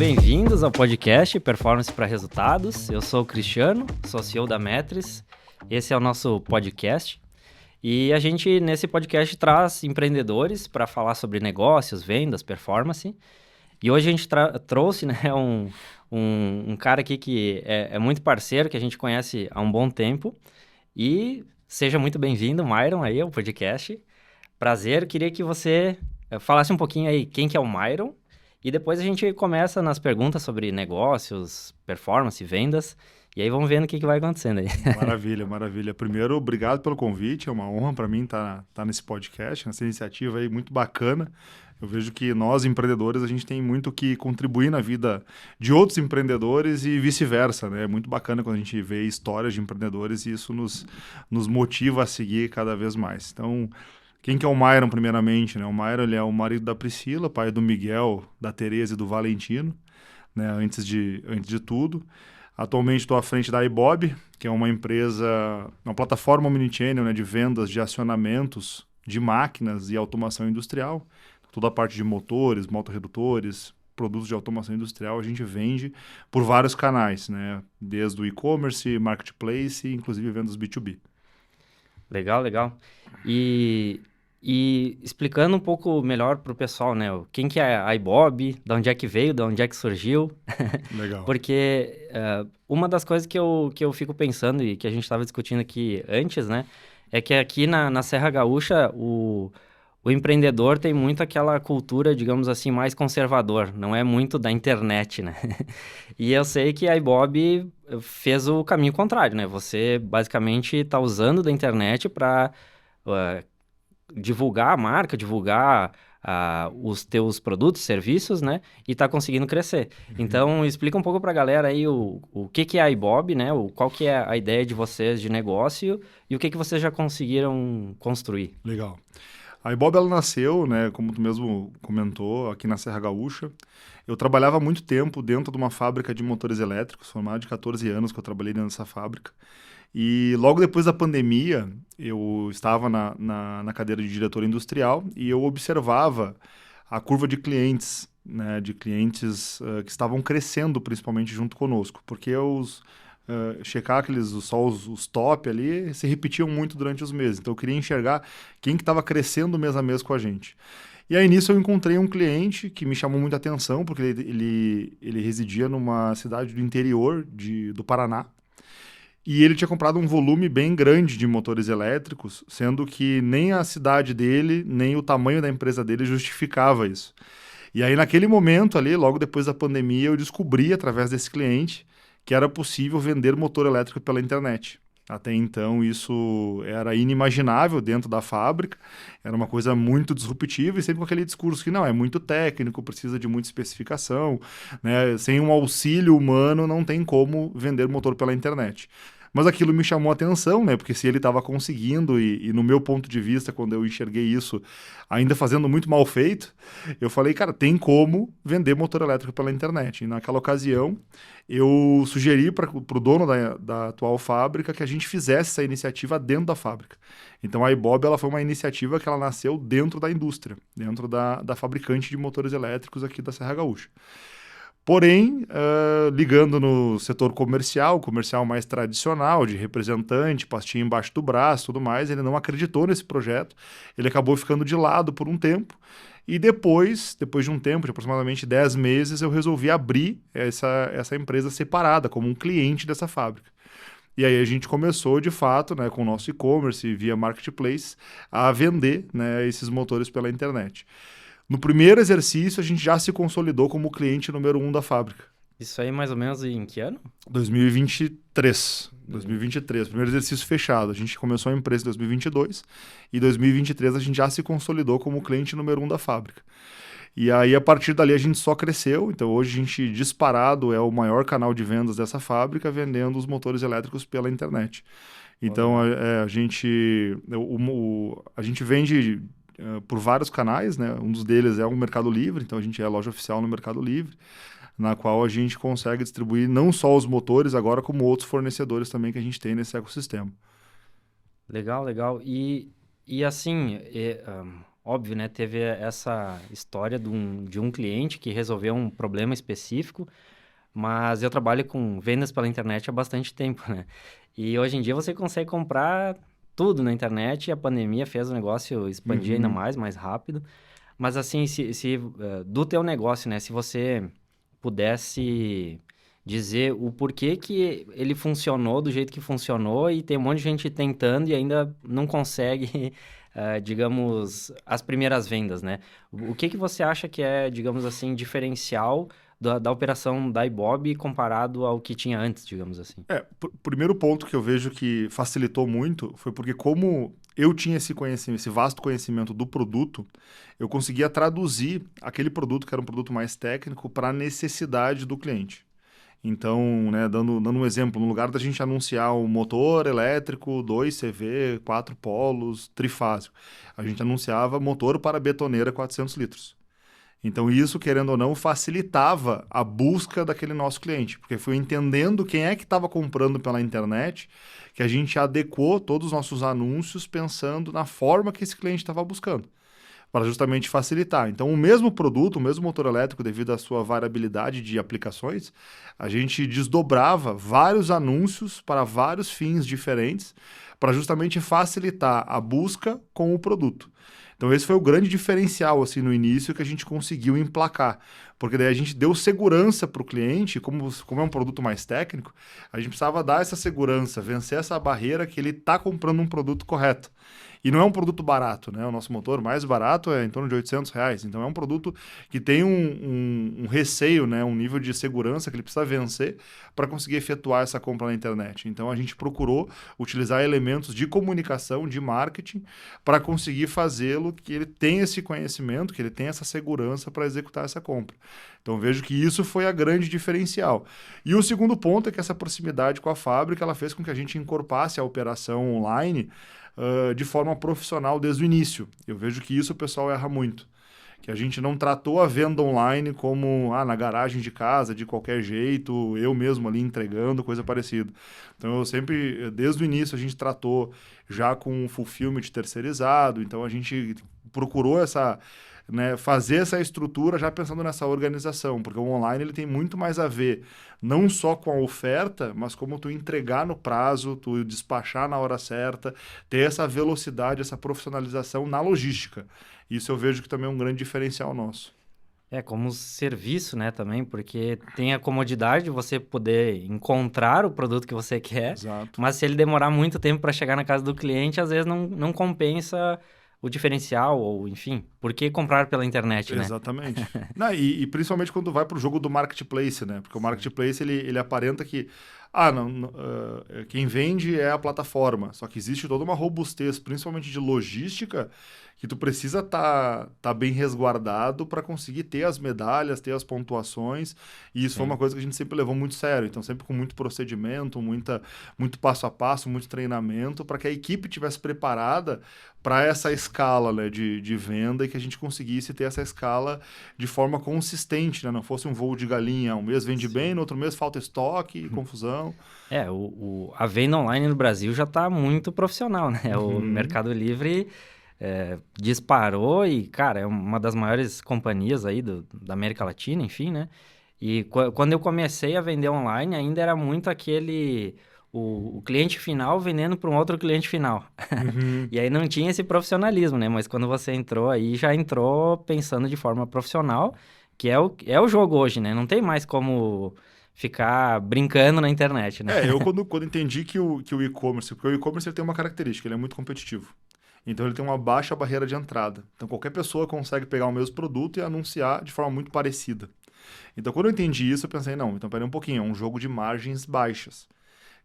bem-vindos ao podcast Performance para Resultados. Eu sou o Cristiano, sou CEO da Metris. Esse é o nosso podcast. E a gente, nesse podcast, traz empreendedores para falar sobre negócios, vendas, performance. E hoje a gente trouxe, né, um cara aqui que é muito parceiro, que a gente conhece há um bom tempo. E seja muito bem-vindo, Myron, aí ao podcast. Prazer, queria que você falasse um pouquinho aí quem que é o Myron. E depois a gente começa nas perguntas sobre negócios, performance, vendas. E aí vamos vendo o que vai acontecendo aí. Maravilha, maravilha. Primeiro, obrigado pelo convite. É uma honra para mim estar nesse podcast, nessa iniciativa aí muito bacana. Eu vejo que nós, empreendedores, a gente tem muito que contribuir na vida de outros empreendedores e vice-versa, né? É muito bacana quando a gente vê histórias de empreendedores e isso nos motiva a seguir cada vez mais. Então, quem que é o Myron, primeiramente, né? O Myron, ele é o marido da Priscila, pai do Miguel, da Tereza e do Valentino, né? Antes de tudo. Atualmente estou à frente da iBob, que é uma empresa, uma plataforma omnichannel, né, de vendas de acionamentos de máquinas e automação industrial. Toda a parte de motores, motorredutores, produtos de automação industrial, a gente vende por vários canais, né? Desde o e-commerce, marketplace e inclusive vendas B2B. Legal, legal. E explicando um pouco melhor para o pessoal, né? Quem que é a iBob, de onde é que veio, de onde é que surgiu. Legal. Porque uma das coisas que eu fico pensando e que a gente estava discutindo aqui antes, né? É que aqui na Serra Gaúcha, o empreendedor tem muito aquela cultura, digamos assim, mais conservador. Não é muito da internet, né? E eu sei que a iBob fez o caminho contrário, né? Você basicamente está usando da internet para divulgar a marca, divulgar os teus produtos, serviços, né? E tá conseguindo crescer. Então, explica um pouco pra galera aí o que é a iBob, né? Qual que é a ideia de vocês de negócio e o que vocês já conseguiram construir. Legal. A iBob, ela nasceu, né, como tu mesmo comentou, aqui na Serra Gaúcha. Eu trabalhava há muito tempo dentro de uma fábrica de motores elétricos, foram mais de 14 anos que eu trabalhei dentro dessa fábrica. E logo depois da pandemia, eu estava na cadeira de diretor industrial e eu observava a curva de clientes, né, de clientes que estavam crescendo principalmente junto conosco, porque checar os top ali se repetiam muito durante os meses. Então eu queria enxergar quem que estava crescendo mês a mês com a gente. E aí nisso eu encontrei um cliente que me chamou muita atenção, porque ele residia numa cidade do interior do Paraná. E ele tinha comprado um volume bem grande de motores elétricos, sendo que nem a cidade dele, nem o tamanho da empresa dele justificava isso. E aí, naquele momento ali, logo depois da pandemia, eu descobri, através desse cliente, que era possível vender motor elétrico pela internet. Até então, isso era inimaginável dentro da fábrica, era uma coisa muito disruptiva e sempre com aquele discurso que não, é muito técnico, precisa de muita especificação, né? Sem um auxílio humano não tem como vender motor pela internet. Mas aquilo me chamou a atenção, né? Porque se ele estava conseguindo, e no meu ponto de vista, quando eu enxerguei isso, ainda fazendo muito mal feito, eu falei, cara, tem como vender motor elétrico pela internet. E naquela ocasião, eu sugeri para o dono da atual fábrica que a gente fizesse essa iniciativa dentro da fábrica. Então a iBob, ela foi uma iniciativa que ela nasceu dentro da indústria, dentro da fabricante de motores elétricos aqui da Serra Gaúcha. Porém, ligando no setor comercial mais tradicional, de representante, pastinha embaixo do braço, tudo mais, ele não acreditou nesse projeto, ele acabou ficando de lado por um tempo, e depois de um tempo, de aproximadamente 10 meses, eu resolvi abrir essa empresa separada, como um cliente dessa fábrica. E aí a gente começou, de fato, né, com o nosso e-commerce, via marketplace, a vender, né, esses motores pela internet. No primeiro exercício, a gente já se consolidou como o cliente número 1 da fábrica. Isso aí mais ou menos em que ano? 2023. 2023, primeiro exercício fechado. A gente começou a empresa em 2022 e em 2023 a gente já se consolidou como o cliente número 1 da fábrica. E aí, a partir dali, a gente só cresceu. Então, hoje a gente, disparado, é o maior canal de vendas dessa fábrica, vendendo os motores elétricos pela internet. Então, a gente vende por vários canais, né? Um dos deles é o Mercado Livre, então a gente é a loja oficial no Mercado Livre, na qual a gente consegue distribuir não só os motores agora, como outros fornecedores também que a gente tem nesse ecossistema. Legal, legal. E assim, óbvio, né? Teve essa história de um cliente que resolveu um problema específico, mas eu trabalho com vendas pela internet há bastante tempo, né? E hoje em dia você consegue comprar tudo na internet e a pandemia fez o negócio expandir ainda Uhum. mais rápido. Mas assim, do teu negócio, né? Se você pudesse dizer o porquê que ele funcionou do jeito que funcionou e tem um monte de gente tentando e ainda não consegue, digamos, as primeiras vendas, né? O que que você acha que é, digamos assim, diferencial da operação da Ibob comparado ao que tinha antes, digamos assim? Primeiro ponto que eu vejo que facilitou muito foi porque como eu tinha esse conhecimento, esse vasto conhecimento do produto, eu conseguia traduzir aquele produto, que era um produto mais técnico, para a necessidade do cliente. Então, né, dando um exemplo, no lugar da gente anunciar um motor elétrico 2CV, 4 polos, trifásico, a gente anunciava motor para betoneira 400 litros. Então, isso, querendo ou não, facilitava a busca daquele nosso cliente, porque foi entendendo quem é que estava comprando pela internet que a gente adequou todos os nossos anúncios pensando na forma que esse cliente estava buscando, para justamente facilitar. Então, o mesmo produto, o mesmo motor elétrico, devido à sua variabilidade de aplicações, a gente desdobrava vários anúncios para vários fins diferentes, para justamente facilitar a busca com o produto. Então, esse foi o grande diferencial, assim, no início, que a gente conseguiu emplacar. Porque daí a gente deu segurança para o cliente, como é um produto mais técnico, a gente precisava dar essa segurança, vencer essa barreira que ele está comprando um produto correto. E não é um produto barato, né? O nosso motor mais barato é em torno de R$ 800. Então é um produto que tem um receio, né? Um nível de segurança que ele precisa vencer para conseguir efetuar essa compra na internet. Então a gente procurou utilizar elementos de comunicação, de marketing, para conseguir fazê-lo que ele tenha esse conhecimento, que ele tenha essa segurança para executar essa compra. Então vejo que isso foi a grande diferencial. E o segundo ponto é que essa proximidade com a fábrica ela fez com que a gente incorporasse a operação online de forma profissional desde o início. Eu vejo que isso o pessoal erra muito. Que a gente não tratou a venda online como na garagem de casa, de qualquer jeito, eu mesmo ali entregando, coisa parecida. Então eu sempre, desde o início, a gente tratou já com fulfillment terceirizado, então a gente procurou fazer essa estrutura já pensando nessa organização, porque o online ele tem muito mais a ver não só com a oferta, mas como tu entregar no prazo, tu despachar na hora certa, ter essa velocidade, essa profissionalização na logística. Isso eu vejo que também é um grande diferencial nosso. É, como serviço, né, também, porque tem a comodidade de você poder encontrar o produto que você quer, Exato. mas se ele demorar muito tempo para chegar na casa do cliente, às vezes não compensa o diferencial, ou enfim, por que comprar pela internet, né? Exatamente. Não, e principalmente quando vai para o jogo do marketplace, né? Porque o marketplace ele aparenta que quem vende é a plataforma. Só que existe toda uma robustez, principalmente de logística, que tu precisa tá bem resguardado para conseguir ter as medalhas, ter as pontuações. E isso foi uma Sim. coisa que a gente sempre levou muito sério. Então, sempre com muito procedimento, muito passo a passo, muito treinamento, para que a equipe estivesse preparada para essa escala, né, de venda e que a gente conseguisse ter essa escala de forma consistente, né? Não fosse um voo de galinha, um mês vende bem, Sim. no outro mês falta estoque, confusão. É, a venda online no Brasil já está muito profissional, né? O Uhum. Mercado Livre disparou e, cara, é uma das maiores companhias aí da América Latina, enfim, né? E quando eu comecei a vender online, ainda era muito o cliente final vendendo para um outro cliente final. Uhum. E aí não tinha esse profissionalismo, né? Mas quando você entrou aí, já entrou pensando de forma profissional, que é o jogo hoje, né? Não tem mais como ficar brincando na internet, né? Eu quando entendi que o e-commerce, porque o e-commerce ele tem uma característica, ele é muito competitivo. Então ele tem uma baixa barreira de entrada. Então qualquer pessoa consegue pegar o mesmo produto e anunciar de forma muito parecida. Então quando eu entendi isso, eu pensei, não, então peraí um pouquinho, é um jogo de margens baixas.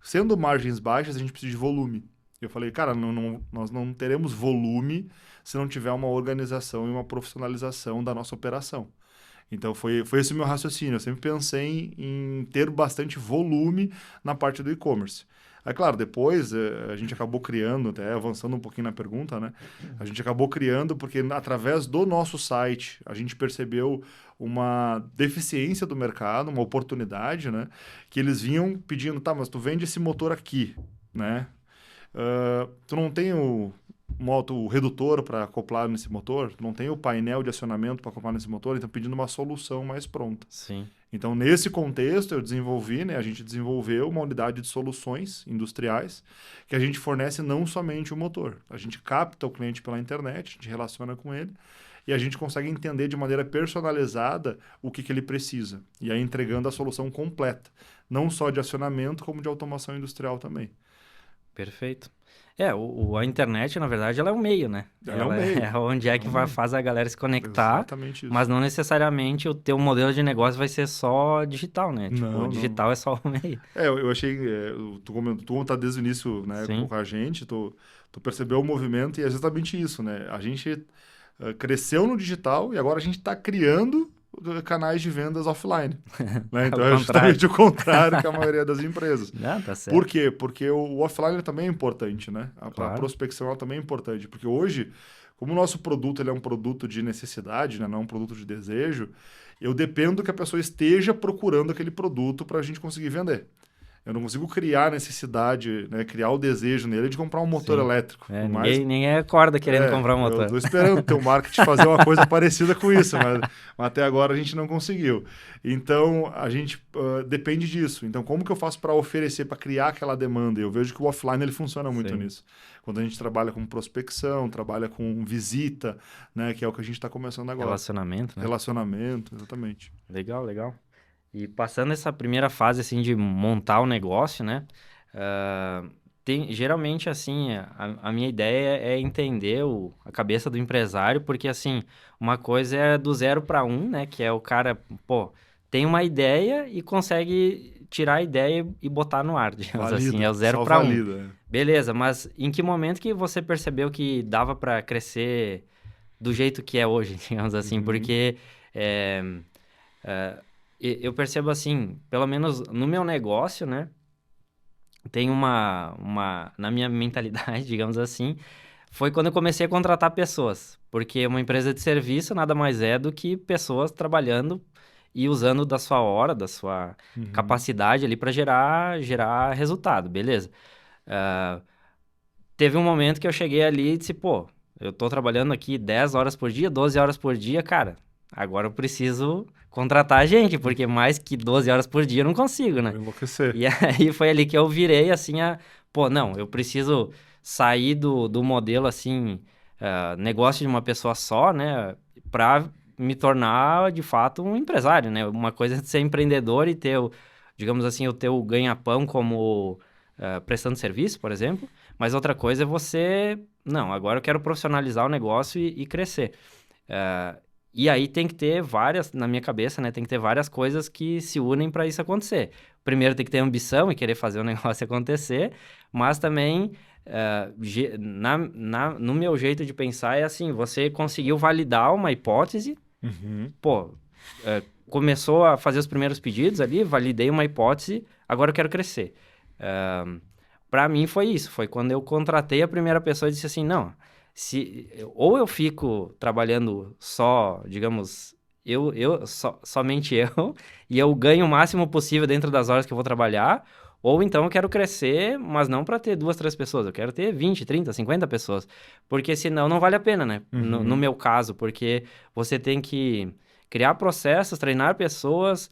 Sendo margens baixas, a gente precisa de volume. Eu falei, cara, nós não teremos volume se não tiver uma organização e uma profissionalização da nossa operação. Então foi esse o meu raciocínio. Eu sempre pensei em ter bastante volume na parte do e-commerce. Aí, claro, depois a gente acabou criando, até avançando um pouquinho na pergunta, né? A gente acabou criando porque através do nosso site a gente percebeu uma deficiência do mercado, uma oportunidade, né? Que eles vinham pedindo, tá, mas tu vende esse motor aqui, né? Tu não tem o redutor para acoplar nesse motor, tu não tem o painel de acionamento para acoplar nesse motor, então pedindo uma solução mais pronta. Sim. Então, nesse contexto, eu desenvolvi, né, a gente desenvolveu uma unidade de soluções industriais que a gente fornece não somente o motor. A gente capta o cliente pela internet, a gente relaciona com ele e a gente consegue entender de maneira personalizada o que ele precisa. E aí entregando a solução completa, não só de acionamento, como de automação industrial também. Perfeito. A internet, na verdade, ela é um meio, né? Ela é um meio. É onde que faz a galera se conectar. Exatamente isso. Mas não necessariamente o teu modelo de negócio vai ser só digital, né? Tipo, Não, o digital é só o meio. Eu achei... tu tá desde o início, né, com a gente, tu percebeu o movimento e é exatamente isso, né? A gente cresceu no digital e agora a gente está criando canais de vendas offline. Né? Então é justamente o contrário que a maioria das empresas. Não, tá certo. Por quê? Porque o offline também é importante, né? A prospecção também é importante. Porque hoje, como o nosso produto ele é um produto de necessidade, né? Não é um produto de desejo, eu dependo que a pessoa esteja procurando aquele produto para a gente conseguir vender. Eu não consigo criar a necessidade, né, criar o desejo nele de comprar um motor elétrico. Ninguém acorda querendo comprar um motor. Eu estou esperando ter o marketing fazer uma coisa parecida com isso, mas até agora a gente não conseguiu. Então, a gente depende disso. Então, como que eu faço para oferecer, para criar aquela demanda? Eu vejo que o offline ele funciona muito nisso. Quando a gente trabalha com prospecção, trabalha com visita, né, que é o que a gente está começando agora. Relacionamento, né? Relacionamento, exatamente. Legal, legal. E passando essa primeira fase, assim, de montar o negócio, né? Geralmente, assim, a minha ideia é entender a cabeça do empresário, porque, assim, uma coisa é do 0 para 1, né? Que é o cara, tem uma ideia e consegue tirar a ideia e botar no ar, digamos assim. É o 0 para 1. Beleza, mas em que momento que você percebeu que dava para crescer do jeito que é hoje, digamos assim? Porque... eu percebo assim, pelo menos no meu negócio, né? Tem na minha mentalidade, digamos assim, foi quando eu comecei a contratar pessoas. Porque uma empresa de serviço nada mais é do que pessoas trabalhando e usando da sua hora, da sua capacidade ali para gerar resultado, beleza? Teve um momento que eu cheguei ali e disse, eu tô trabalhando aqui 10 horas por dia, 12 horas por dia, cara, agora eu preciso contratar gente, porque mais que 12 horas por dia eu não consigo, né? Vou enlouquecer. E aí foi ali que eu virei, assim, não, eu preciso sair do modelo, assim, negócio de uma pessoa só, né? Pra me tornar, de fato, um empresário, né? Uma coisa é ser empreendedor e ter, digamos assim, o teu ganha-pão como prestando serviço, por exemplo. Mas outra coisa é você... Não, agora eu quero profissionalizar o negócio e crescer. E aí tem que ter na minha cabeça, né? Tem que ter várias coisas que se unem para isso acontecer. Primeiro tem que ter ambição e querer fazer o negócio acontecer, mas também, no meu jeito de pensar, é assim, você conseguiu validar uma hipótese, começou a fazer os primeiros pedidos ali, validei uma hipótese, agora eu quero crescer. Para mim foi isso, foi quando eu contratei a primeira pessoa e disse assim, não... ou eu fico trabalhando só, digamos, somente eu, e eu ganho o máximo possível dentro das horas que eu vou trabalhar, ou então eu quero crescer, mas não para ter 2, 3 pessoas, eu quero ter 20, 30, 50 pessoas, porque senão não vale a pena, né? No meu caso, porque você tem que criar processos, treinar pessoas,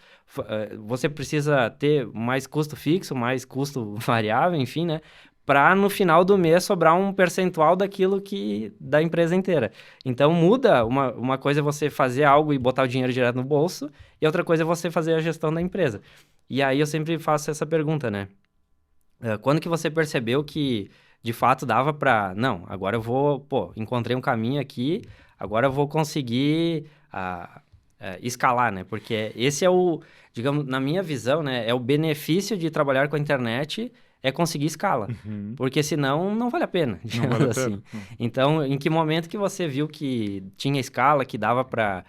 você precisa ter mais custo fixo, mais custo variável, enfim, né? Para no final do mês sobrar um percentual daquilo da empresa inteira. Então muda, uma coisa é você fazer algo e botar o dinheiro direto no bolso, e outra coisa é você fazer a gestão da empresa. E aí eu sempre faço essa pergunta, né? Quando que você percebeu que de fato dava para... Não, agora eu vou... encontrei um caminho aqui, agora eu vou conseguir escalar, né? Porque esse é digamos, na minha visão, né? É o benefício de trabalhar com a internet... é conseguir escala, porque senão não vale a pena, digamos assim. Então, em que momento que você viu que tinha escala, que dava para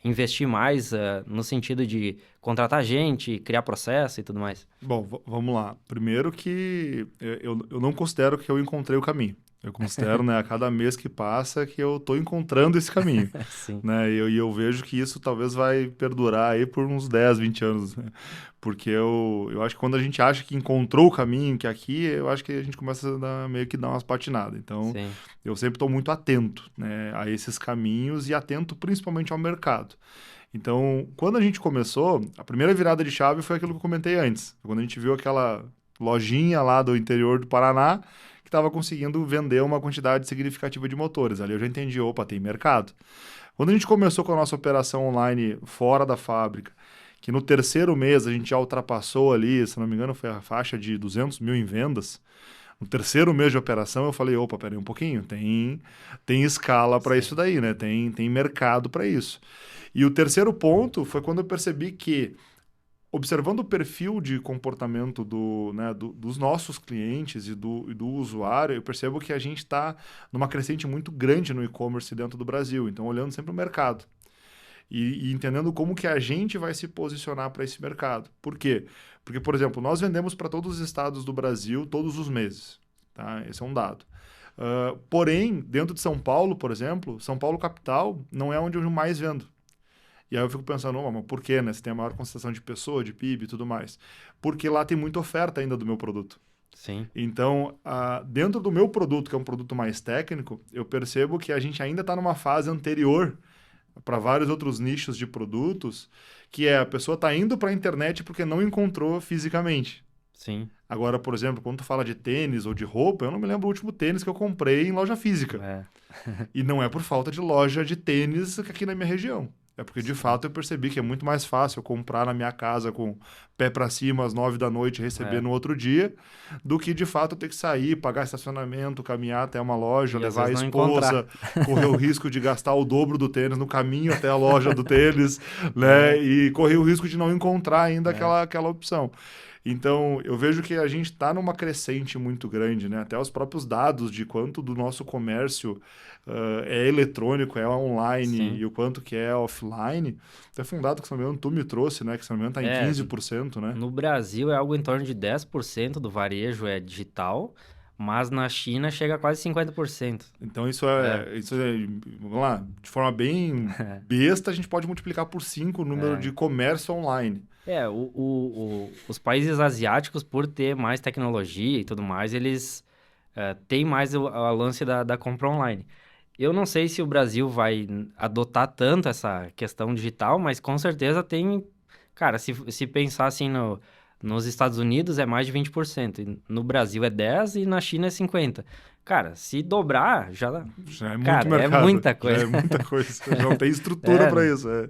investir mais no sentido de contratar gente, criar processo e tudo mais? Bom, vamos lá. Primeiro que eu não considero que eu encontrei o caminho. Eu considero, né, a cada mês que passa que eu estou encontrando esse caminho, Sim, né? E eu vejo que isso talvez vai perdurar aí por uns 10, 20 anos, né? Porque eu acho que quando a gente acha que encontrou o caminho, que aqui, eu acho que a gente começa a meio que dar umas patinadas. Então, sim, eu sempre estou muito atento, né, a esses caminhos e atento principalmente ao mercado. Então, quando a gente começou, a primeira virada de chave foi aquilo que eu comentei antes. Quando a gente viu aquela lojinha lá do interior do Paraná que estava conseguindo vender uma quantidade significativa de motores. Ali eu já entendi, opa, tem mercado. Quando a gente começou com a nossa operação online fora da fábrica, que no terceiro mês a gente já ultrapassou ali, se não me engano, foi a faixa de 200 mil em vendas. No terceiro mês de operação, eu falei, opa, peraí um pouquinho, tem escala para isso sim. daí, né? Tem mercado para isso. E o terceiro ponto foi quando eu percebi que, observando o perfil de comportamento dos nossos clientes e do usuário, eu percebo que a gente está numa crescente muito grande no e-commerce dentro do Brasil. Então, olhando sempre o mercado e entendendo como que a gente vai se posicionar para esse mercado. Por quê? Porque, por exemplo, nós vendemos para todos os estados do Brasil todos os meses. Tá? Esse é um dado. Porém, dentro de São Paulo, por exemplo, São Paulo capital não é onde eu mais vendo. E aí eu fico pensando, oh, mas por quê, né? Você tem a maior concentração de pessoa, de PIB e tudo mais. Porque lá tem muita oferta ainda do meu produto. Sim, Então, dentro do meu produto, que é um produto mais técnico, eu percebo que a gente ainda está numa fase anterior para vários outros nichos de produtos, que é a pessoa está indo para a internet porque não encontrou fisicamente. sim. Agora, por exemplo, quando tu fala de tênis ou de roupa, eu não me lembro o último tênis que eu comprei em loja física. É, E não é por falta de loja de tênis aqui na minha região. É porque, de sim. fato, eu percebi que é muito mais fácil eu comprar na minha casa com pé para cima às 9 da noite e receber É. no outro dia, do que, de fato, eu ter que sair, pagar estacionamento, caminhar até uma loja, E às levar a vezes não encontrar. esposa, correr o risco de gastar o dobro do tênis no caminho até a loja do tênis, É, né? E correr o risco de não encontrar ainda é. aquela opção. Então, eu vejo que a gente está numa crescente muito grande, né? Até os próprios dados de quanto do nosso comércio é eletrônico, é online Sim. e o quanto que é offline. Até foi um dado que, se não me engano, tu me trouxe, né? Que, se não me engano, está em É, 15%, né? no Brasil é algo em torno de 10% do varejo é digital, mas na China chega a quase 50%. Então, É, vamos lá, de forma bem besta, a gente pode multiplicar por 5 o número de é. comércio online. É, os países asiáticos, por ter mais tecnologia e tudo mais, eles têm mais o lance da compra online. Eu não sei se o Brasil vai adotar tanto essa questão digital, mas com certeza tem. Cara, se pensar assim nos Estados Unidos é mais de 20%, e no Brasil é 10% e na China é 50%. Cara, se dobrar, já. Já é muito Cara, é mercado, muita já coisa. é muita coisa, já não tem estrutura É, para isso. É.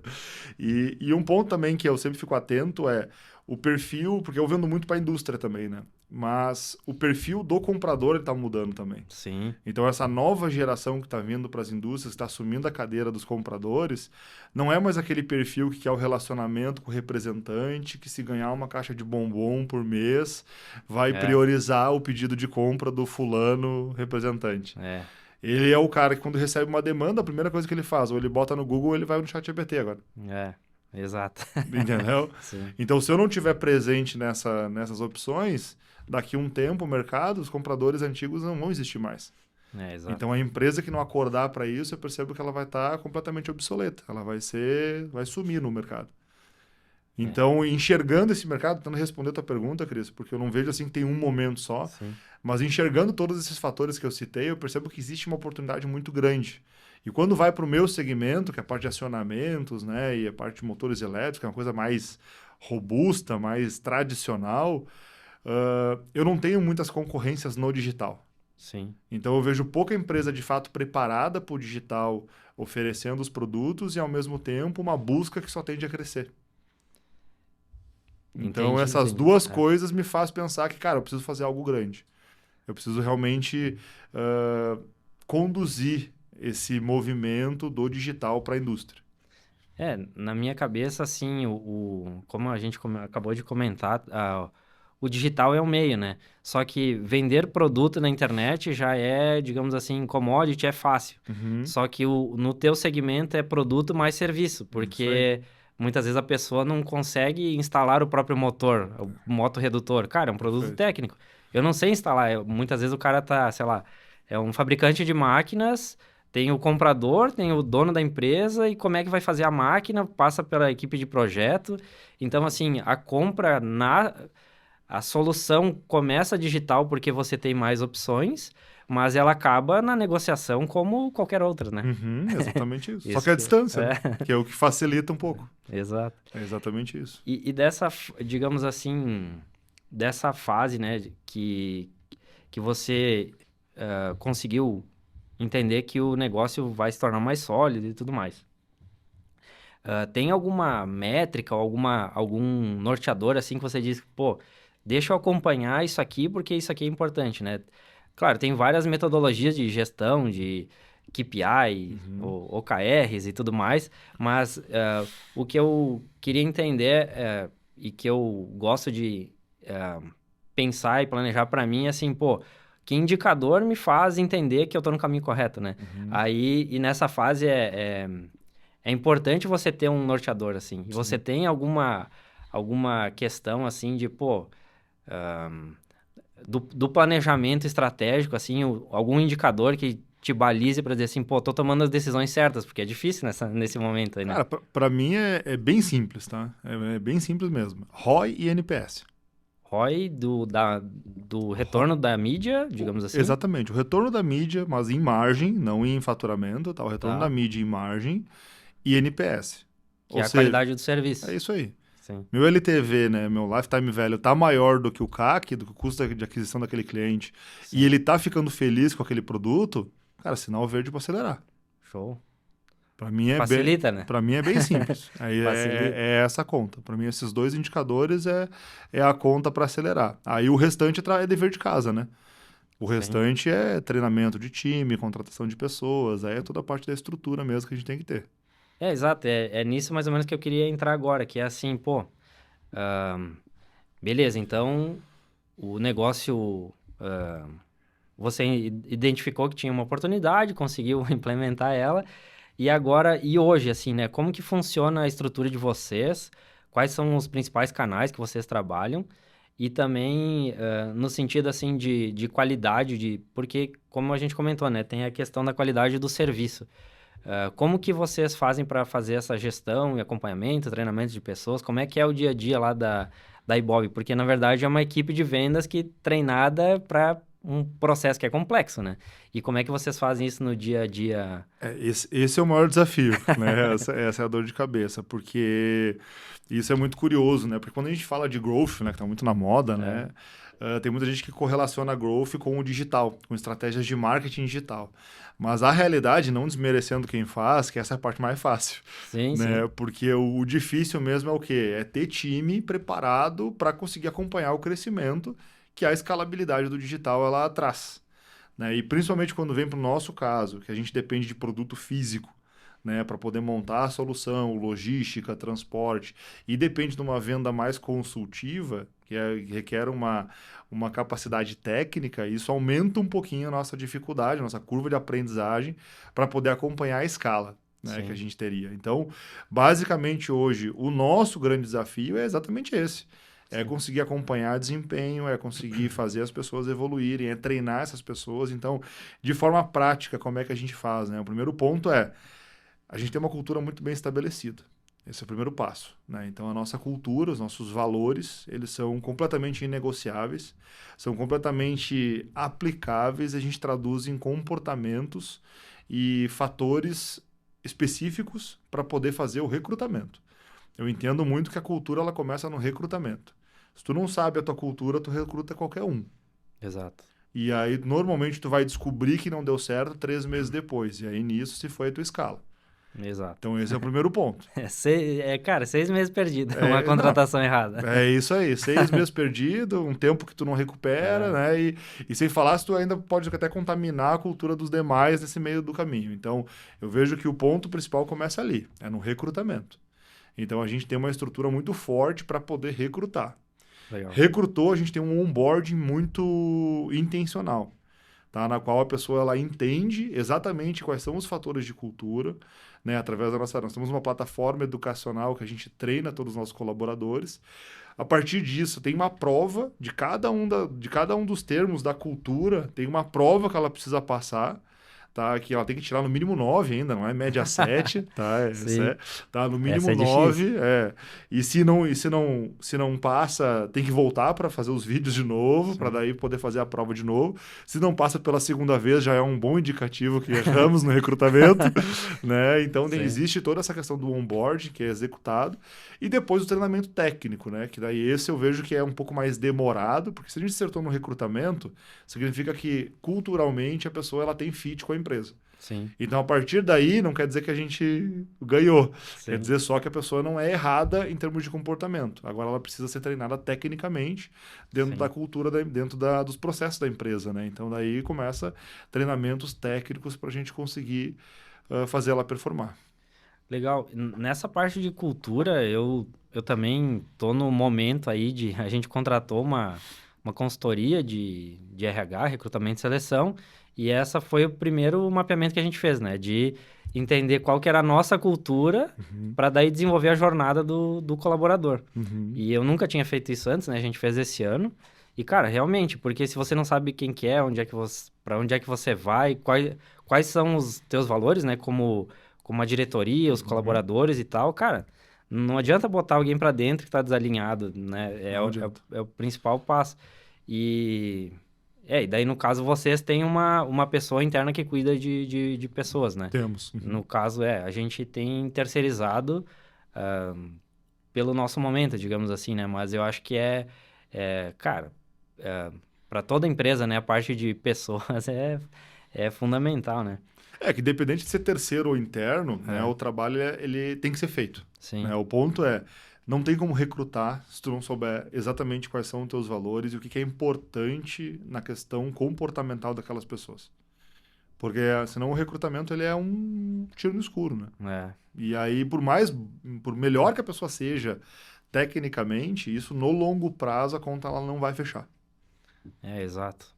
E um ponto também que eu sempre fico atento é o perfil, porque eu vendo muito para a indústria também, né? Mas o perfil do comprador está mudando também. sim, Então, essa nova geração que está vindo para as indústrias, que está assumindo a cadeira dos compradores, não é mais aquele perfil que quer o relacionamento com o representante, que se ganhar uma caixa de bombom por mês, vai é, priorizar o pedido de compra do fulano representante. é, Ele é o cara que, quando recebe uma demanda, a primeira coisa que ele faz, ou ele bota no Google ou ele vai no ChatGPT agora. é, exato. Entendeu? Sim, Então, se eu não tiver presente nessas opções, daqui a um tempo, o mercado, os compradores antigos não vão existir mais. exato. Então, a empresa que não acordar para isso, eu percebo que ela vai estar completamente obsoleta. Ela vai sumir no mercado. É, Então, enxergando esse mercado, tentando responder a tua pergunta, Cris, porque eu não vejo assim que tem um momento só, sim, mas enxergando todos esses fatores que eu citei, eu percebo que existe uma oportunidade muito grande. E quando vai para o meu segmento, que é a parte de acionamentos, né, e a parte de motores elétricos, que é uma coisa mais robusta, mais tradicional, eu não tenho muitas concorrências no digital. sim. Então eu vejo pouca empresa de fato preparada para o digital oferecendo os produtos e ao mesmo tempo uma busca que só tende a crescer. Então Entendi, essas entendi. duas É. coisas me faz pensar que, cara, eu preciso fazer algo grande. Eu preciso realmente conduzir esse movimento do digital para a indústria. Na minha cabeça, assim, como a gente acabou de comentar, o digital é o meio, né? Só que vender produto na internet já é, digamos assim, commodity, é fácil. Uhum. Só que no teu segmento é produto mais serviço, Isso aí. porque muitas vezes a pessoa não consegue instalar o próprio motor, o moto redutor. Cara, é um produto Perfeito. técnico. Eu não sei instalar, muitas vezes o cara tá, sei lá, é um fabricante de máquinas, tem o comprador, tem o dono da empresa e como é que vai fazer a máquina, passa pela equipe de projeto. Então, assim, a compra a solução começa digital porque você tem mais opções, mas ela acaba na negociação como qualquer outra, né? Uhum, exatamente isso. Só Isso que é a que distância, né? é, Que é o que facilita um pouco. exato. É exatamente isso. E dessa, digamos assim, dessa fase, né, que você conseguiu entender que o negócio vai se tornar mais sólido e tudo mais. Tem alguma métrica ou algum norteador assim que você diz, pô, deixa eu acompanhar isso aqui porque isso aqui é importante, né? Claro, tem várias metodologias de gestão, de KPI, Uhum. OKRs e tudo mais, mas o que eu queria entender e que eu gosto de pensar e planejar para mim é assim, pô, que indicador me faz entender que eu tô no caminho correto, né? Uhum. Aí, e nessa fase é importante você ter um norteador, assim. E você Sim. tem alguma questão, assim, de, pô, do planejamento estratégico, assim, algum indicador que te balize para dizer assim, pô, tô tomando as decisões certas, porque é difícil nesse momento aí, né? Cara, pra mim é bem simples, tá? É bem simples mesmo. ROI e NPS. ROI do Ro- retorno da mídia, digamos assim, Exatamente. O retorno da mídia, mas em margem, não em faturamento, tá? O retorno da tá? mídia em margem e NPS. Que Ou é a seja, qualidade do é serviço. isso aí. Sim, Meu LTV, né, meu lifetime value, tá maior do que o CAC, do que o custo de aquisição daquele cliente, e sim. ele tá ficando feliz com aquele produto, cara, sinal verde para acelerar. Show. Para mim é bem, Facilita, né? para mim é bem simples. Aí Facilita. é essa a conta. Para mim esses dois indicadores é a conta para acelerar. Aí o restante é dever de casa, né? O Sim. restante é treinamento de time, contratação de pessoas, aí é toda a parte da estrutura mesmo que a gente tem que ter. Exato. É nisso mais ou menos que eu queria entrar agora, que é assim, pô, beleza, então o negócio, você identificou que tinha uma oportunidade, conseguiu implementar ela, e agora, e hoje, assim, né? Como que funciona a estrutura de vocês? Quais são os principais canais que vocês trabalham? E também no sentido, assim, de qualidade, porque, como a gente comentou, né? Tem a questão da qualidade do serviço. Como que vocês fazem para fazer essa gestão e acompanhamento, treinamento de pessoas? Como é que é o dia a dia lá da Ibob? Porque, na verdade, é uma equipe de vendas que treinada para um processo que é complexo, né? E como é que vocês fazem isso no dia a dia? Esse é o maior desafio, né? Essa é a dor de cabeça, porque isso é muito curioso, né? Porque quando a gente fala de growth, né, que está muito na moda, É, né? Tem muita gente que correlaciona growth com o digital, com estratégias de marketing digital. Mas a realidade, não desmerecendo quem faz, que essa é a parte mais fácil, sim, sim. né? Porque o difícil mesmo é o quê? É ter time preparado para conseguir acompanhar o crescimento que a escalabilidade do digital ela traz, né? E principalmente quando vem para o nosso caso, que a gente depende de produto físico, né, para poder montar a solução, logística, transporte, e depende de uma venda mais consultiva, que requer uma capacidade técnica, isso aumenta um pouquinho a nossa dificuldade, a nossa curva de aprendizagem, para poder acompanhar a escala, né, que a Sim, gente teria. Então, basicamente hoje, o nosso grande desafio é exatamente esse. É sim. conseguir acompanhar desempenho, é conseguir fazer as pessoas evoluírem, é treinar essas pessoas. Então, de forma prática, como é que a gente faz, né? O primeiro ponto é a gente tem uma cultura muito bem estabelecida. Esse é o primeiro passo, né? Então, a nossa cultura, os nossos valores, eles são completamente inegociáveis, são completamente aplicáveis, a gente traduz em comportamentos e fatores específicos para poder fazer o recrutamento. Eu entendo muito que a cultura ela começa no recrutamento. Se tu não sabe a tua cultura, tu recruta qualquer um. Exato. E aí, normalmente, tu vai descobrir que não deu certo 3 meses depois. E aí, nisso, se foi a tua escala. Exato. Então, esse é o primeiro ponto. Cara, 6 meses perdido. Uma Não, contratação errada. é isso aí. 6 meses perdido, um tempo que tu não recupera, É, né? E sem falar se tu ainda pode até contaminar a cultura dos demais nesse meio do caminho. Então, eu vejo que o ponto principal começa ali, é no recrutamento. Então, a gente tem uma estrutura muito forte para poder recrutar. legal. Recrutou, a gente tem um onboarding muito intencional. tá? Na qual a pessoa ela entende exatamente quais são os fatores de cultura, né? Através da nossa... Nós temos uma plataforma educacional que a gente treina todos os nossos colaboradores. A partir disso, tem uma prova de cada um dos termos da cultura, tem uma prova que ela precisa passar, tá? Que ela tem que tirar no mínimo 9 ainda, não é média 7, tá? Tá no mínimo Essa é 9, E se não passa, tem que voltar para fazer os vídeos de novo, para daí poder fazer a prova de novo. Se não passa pela segunda vez, já é um bom indicativo que erramos no recrutamento, né? Então existe toda essa questão do onboard que é executado e depois o treinamento técnico, né? Que daí esse eu vejo que é um pouco mais demorado, porque se a gente acertou no recrutamento, significa que culturalmente a pessoa ela tem fit com a empresa. Sim. Então, a partir daí, não quer dizer que a gente ganhou. Sim. Quer dizer só que a pessoa não é errada em termos de comportamento. Agora, ela precisa ser treinada tecnicamente dentro da cultura, dentro dos processos da empresa, né? Então, daí começa treinamentos técnicos para a gente conseguir fazer ela performar. Legal. Nessa parte de cultura, eu também tô no momento aí de... A gente contratou uma consultoria de RH, recrutamento e seleção, e essa foi o primeiro mapeamento que a gente fez, né? De entender qual que era a nossa cultura para daí desenvolver a jornada do colaborador. E eu nunca tinha feito isso antes, né? A gente fez esse ano. E, cara, realmente, porque se você não sabe quem que é, para onde é que você vai, quais são os teus valores, né? Como a diretoria, os colaboradores e tal, cara, não adianta botar alguém para dentro que tá desalinhado, né? É o principal passo. E daí, no caso, vocês têm uma pessoa interna que cuida de pessoas, né? Temos. No caso, a gente tem terceirizado pelo nosso momento, digamos assim, né? Mas eu acho que cara, para toda empresa, né? A parte de pessoas é fundamental, né? Que independente de ser terceiro ou interno, né, o trabalho ele tem que ser feito. Sim. Né? O ponto não tem como recrutar se tu não souber exatamente quais são os teus valores e o que é importante na questão comportamental daquelas pessoas. Porque senão o recrutamento ele é um tiro no escuro, né? E aí, por melhor que a pessoa seja tecnicamente, isso no longo prazo a conta ela não vai fechar. Exato.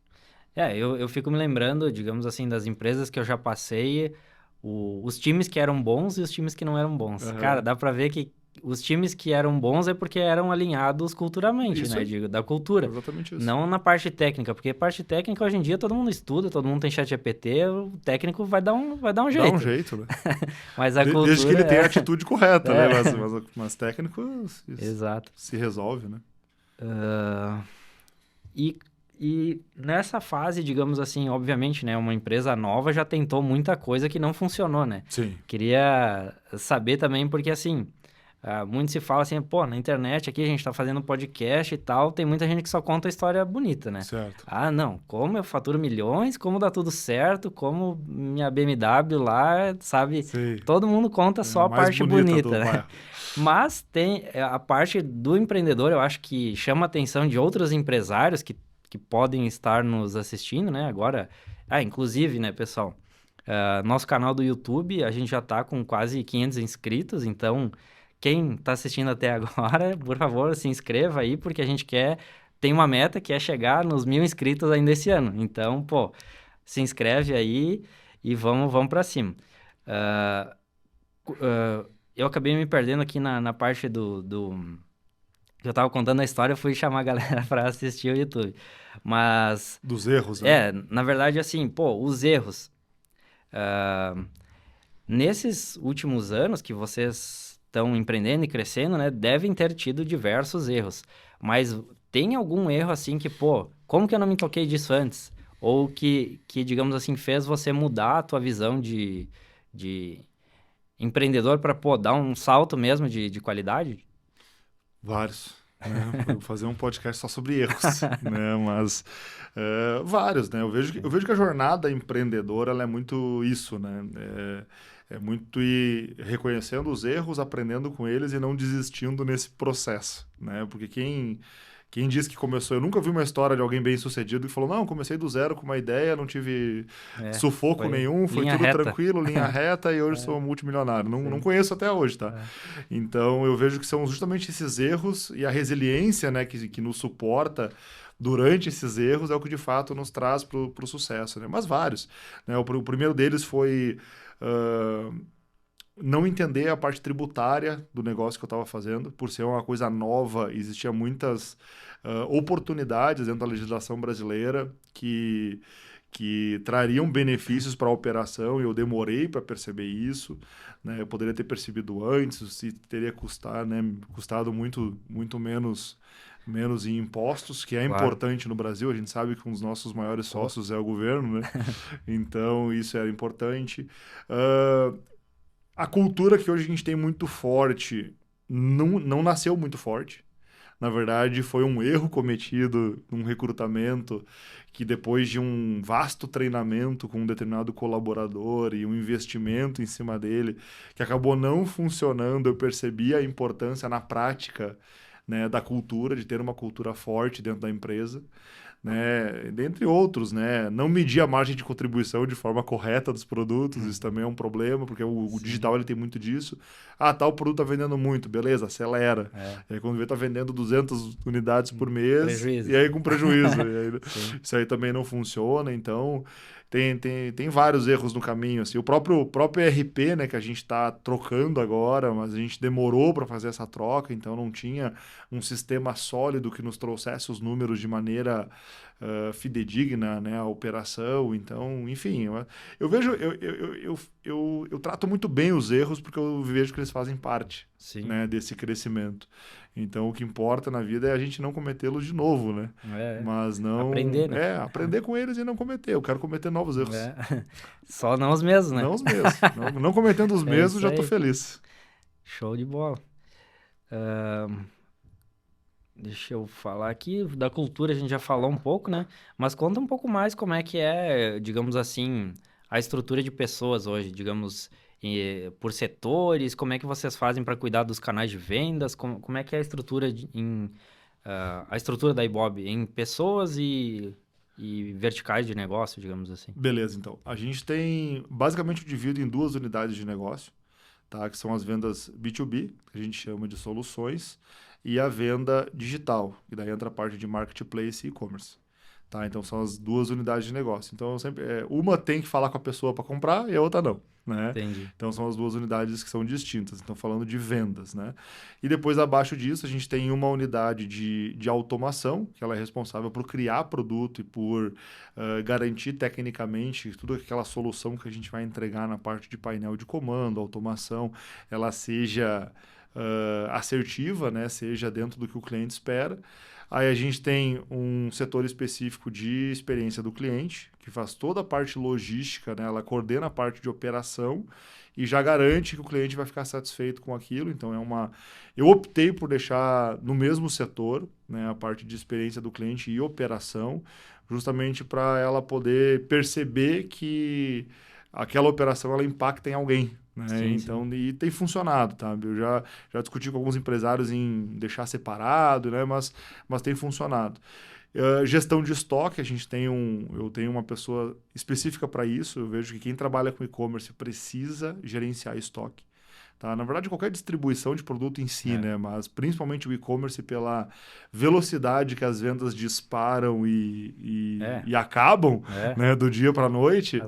Eu fico me lembrando, digamos assim, das empresas que eu já passei, os times que eram bons e os times que não eram bons. Cara, dá pra ver que os times que eram bons é porque eram alinhados culturalmente, Isso né? aí. Da cultura. Exatamente isso. Não na parte técnica, porque parte técnica hoje em dia todo mundo estuda, todo mundo tem chat GPT, o técnico vai dar um jeito. Dá um jeito, né? Mas a cultura... Desde que ele tenha a atitude correta, né? Mas técnico Exato. Se resolve, né? E nessa fase, digamos assim, obviamente, né, uma empresa nova já tentou muita coisa que não funcionou, né? Sim. Queria saber também, porque assim, muito se fala assim, pô, na internet aqui a gente tá fazendo podcast e tal, tem muita gente que só conta a história bonita, né? Certo. Não, como eu faturo milhões, como dá tudo certo, como minha BMW lá, sabe? Sim. Todo mundo conta só a parte bonita, né? Bairro. Mas tem a parte do empreendedor, eu acho que chama a atenção de outros empresários que podem estar nos assistindo, né? Agora, inclusive, né, pessoal, nosso canal do YouTube, a gente já tá com quase 500 inscritos, então quem tá assistindo até agora, por favor, se inscreva aí, porque a gente tem uma meta que é chegar nos 1.000 inscritos ainda esse ano. Então, pô, se inscreve aí e vamos para cima. Eu acabei me perdendo aqui na parte eu tava contando a história, eu fui chamar a galera para assistir o YouTube. Mas... Dos erros, né? Na verdade, assim, os erros. Nesses últimos anos que vocês estão empreendendo e crescendo, né? Devem ter tido diversos erros. Mas tem algum erro, assim, que, como que eu não me toquei disso antes? Ou que digamos assim, fez você mudar a tua visão de empreendedor para, dar um salto mesmo de qualidade? Vários, né? Vou fazer um podcast só sobre erros, né? Mas vários, né? Eu vejo que a jornada empreendedora ela é muito isso, né? É muito ir reconhecendo os erros, aprendendo com eles e não desistindo nesse processo, né? Porque quem diz que começou... Eu nunca vi uma história de alguém bem-sucedido que falou, não, comecei do zero com uma ideia, não tive sufoco nenhum, foi tudo reta. Tranquilo, linha reta, e hoje sou multimilionário. Não conheço até hoje, tá? Então, eu vejo que são justamente esses erros e a resiliência, né, que nos suporta durante esses erros é o que de fato nos traz para o sucesso, né? Mas vários, né? O primeiro deles foi não entender a parte tributária do negócio que eu estava fazendo, por ser uma coisa nova, existia muitas oportunidades dentro da legislação brasileira que trariam benefícios para a operação e eu demorei para perceber isso, né? Eu poderia ter percebido antes, se teria custado muito menos em impostos, que é Claro. importante no Brasil. A gente sabe que um dos nossos maiores sócios é o governo, né? Então, isso era importante. A cultura que hoje a gente tem muito forte não nasceu muito forte. Na verdade, foi um erro cometido num recrutamento que depois de um vasto treinamento com um determinado colaborador e um investimento em cima dele, que acabou não funcionando, eu percebi a importância na prática, né, da cultura, de ter uma cultura forte dentro da empresa, né, dentre outros, né, não medir a margem de contribuição de forma correta dos produtos, isso também é um problema, porque o digital ele tem muito disso. Ah, tal produto tá vendendo muito, beleza, acelera. E aí quando vê tá vendendo 200 unidades por mês, Prejuízo. e aí com prejuízo. Isso aí também não funciona, então tem vários erros no caminho, assim. O próprio ERP, né, que a gente está trocando agora, mas a gente demorou para fazer essa troca, então não tinha um sistema sólido que nos trouxesse os números de maneira fidedigna, né, a operação. Então, enfim, eu vejo, eu trato muito bem os erros porque eu vejo que eles fazem parte, né, desse crescimento. Então, o que importa na vida é a gente não cometê-los de novo, né? Mas não... Aprender, né? Aprender com eles e não cometer. Eu quero cometer novos erros. Só não os mesmos, né? Não os mesmos. não cometendo os mesmos, já tô feliz. Show de bola. Deixa eu falar aqui, da cultura a gente já falou um pouco, né? Mas conta um pouco mais como é que é, digamos assim, a estrutura de pessoas hoje, digamos, por setores, como é que vocês fazem para cuidar dos canais de vendas, como é que é a estrutura a estrutura da Ibob em pessoas e verticais de negócio, digamos assim. Beleza, então. A gente tem, basicamente, dividido em duas unidades de negócio, tá? Que são as vendas B2B, que a gente chama de soluções, e a venda digital, que daí entra a parte de marketplace e e-commerce. Tá? Então, são as duas unidades de negócio. Então, uma tem que falar com a pessoa para comprar e a outra não. Né? Entendi. Então, são as duas unidades que são distintas. Então, falando de vendas. Né? E depois, abaixo disso, a gente tem uma unidade de automação, que ela é responsável por criar produto e por garantir tecnicamente toda aquela solução que a gente vai entregar na parte de painel de comando, automação, ela seja assertiva, né? Seja dentro do que o cliente espera. Aí a gente tem um setor específico de experiência do cliente, que faz toda a parte logística, né? Ela coordena a parte de operação e já garante que o cliente vai ficar satisfeito com aquilo. Então, eu optei por deixar no mesmo setor, né? A parte de experiência do cliente e operação, justamente para ela poder perceber que aquela operação ela impacta em alguém. Né? Sim, então, sim. E tem funcionado, tá? Eu já discuti com alguns empresários em deixar separado, né? Mas tem funcionado. Gestão de estoque, eu tenho uma pessoa específica para isso. Eu vejo que quem trabalha com e-commerce precisa gerenciar estoque. Tá? Na verdade, qualquer distribuição de produto em si, né? Mas principalmente o e-commerce pela velocidade que as vendas disparam e acabam, né? Do dia para a noite.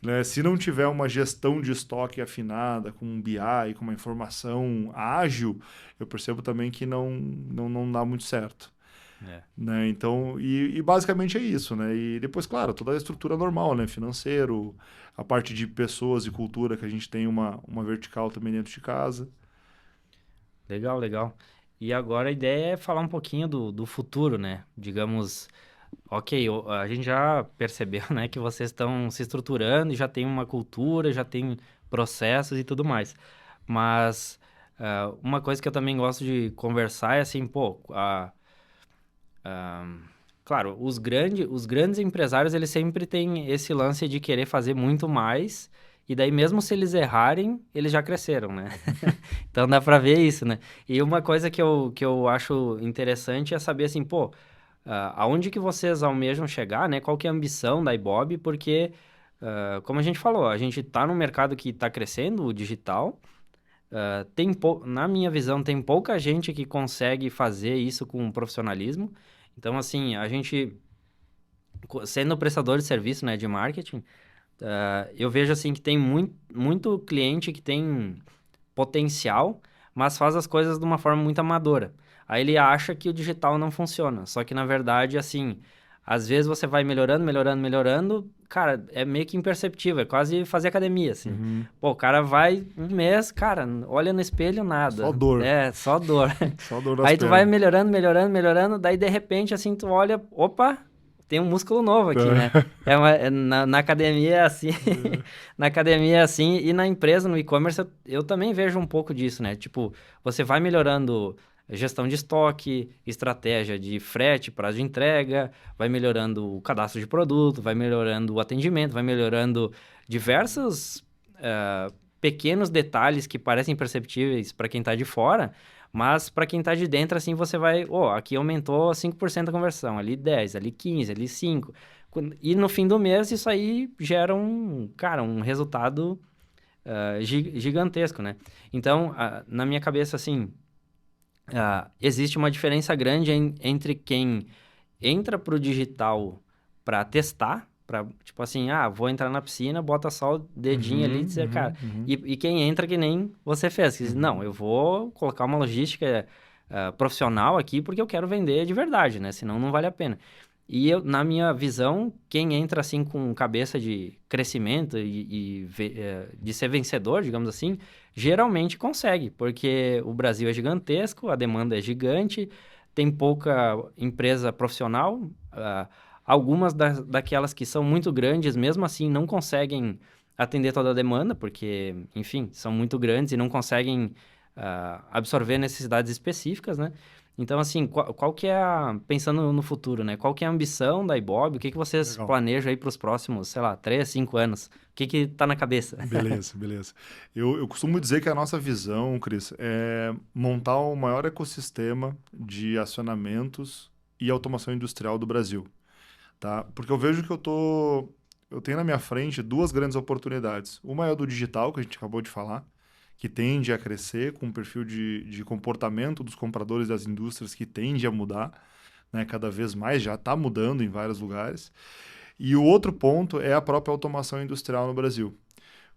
Né? Se não tiver uma gestão de estoque afinada, com um BI, com uma informação ágil, eu percebo também que não dá muito certo. Né? Então, e basicamente é isso, né? E depois, claro, toda a estrutura normal, né? Financeiro, a parte de pessoas e cultura, que a gente tem uma vertical também dentro de casa. Legal, legal. E agora a ideia é falar um pouquinho do futuro, né? Digamos, ok, a gente já percebeu, né, que vocês estão se estruturando e já tem uma cultura, já tem processos e tudo mais. Mas uma coisa que eu também gosto de conversar é assim, pô, claro, os grandes empresários, eles sempre têm esse lance de querer fazer muito mais, e daí mesmo se eles errarem, eles já cresceram, né? Então dá pra ver isso, né? E uma coisa que eu acho interessante é saber assim, pô, aonde que vocês almejam chegar, né? Qual que é a ambição da Ibob, porque, como a gente falou, a gente tá num mercado que tá crescendo, o digital, na minha visão, tem pouca gente que consegue fazer isso com profissionalismo. Então, assim, a gente, sendo prestador de serviço, né, de marketing, eu vejo, assim, que tem muito cliente que tem potencial, mas faz as coisas de uma forma muito amadora. Aí ele acha que o digital não funciona. Só que, na verdade, assim, às vezes você vai melhorando, melhorando, melhorando, cara, é meio que imperceptível, é quase fazer academia, assim. Uhum. Pô, o cara vai um mês, cara, olha no espelho, Só nada. dor. É, só dor. Só dor nas Aí tu vai pernas. melhorando, melhorando, melhorando, daí de repente, assim, tu olha, opa, tem um músculo novo aqui, né? Na academia é assim, na academia é assim, e na empresa, no e-commerce, eu também vejo um pouco disso, né? Tipo, você vai melhorando gestão de estoque, estratégia de frete, prazo de entrega, vai melhorando o cadastro de produto, vai melhorando o atendimento, vai melhorando diversos pequenos detalhes que parecem imperceptíveis para quem está de fora, mas para quem está de dentro, assim, você vai... aqui aumentou 5% a conversão, ali 10, ali 15, ali 5. E no fim do mês, isso aí gera um resultado gigantesco, né? Então, na minha cabeça, assim, existe uma diferença grande entre quem entra pro digital para testar, para tipo assim, vou entrar na piscina, bota só o dedinho ali e Uhum, dizer, cara, uhum, uhum, e quem entra que nem você fez, que diz, não, uhum. eu vou colocar uma logística profissional aqui porque eu quero vender de verdade, né? Senão não vale a pena. E eu, na minha visão, quem entra assim com cabeça de crescimento de ser vencedor, digamos assim, geralmente consegue, porque o Brasil é gigantesco, a demanda é gigante, tem pouca empresa profissional, algumas daquelas que são muito grandes, mesmo assim, não conseguem atender toda a demanda, porque, enfim, são muito grandes e não conseguem absorver necessidades específicas, né? Então, assim, qual que é pensando no futuro, né? Qual que é a ambição da Ibope? O que que vocês Legal. planejam aí para os próximos, sei lá, 3, 5 anos? O que que tá na cabeça? Beleza, beleza. Eu costumo dizer que a nossa visão, Cris, é montar o maior ecossistema de acionamentos e automação industrial do Brasil, tá? Porque eu vejo que eu tenho na minha frente duas grandes oportunidades. Uma é a do digital, que a gente acabou de falar, que tende a crescer com um perfil de comportamento dos compradores das indústrias que tende a mudar, né? Cada vez mais, já está mudando em vários lugares. E o outro ponto é a própria automação industrial no Brasil.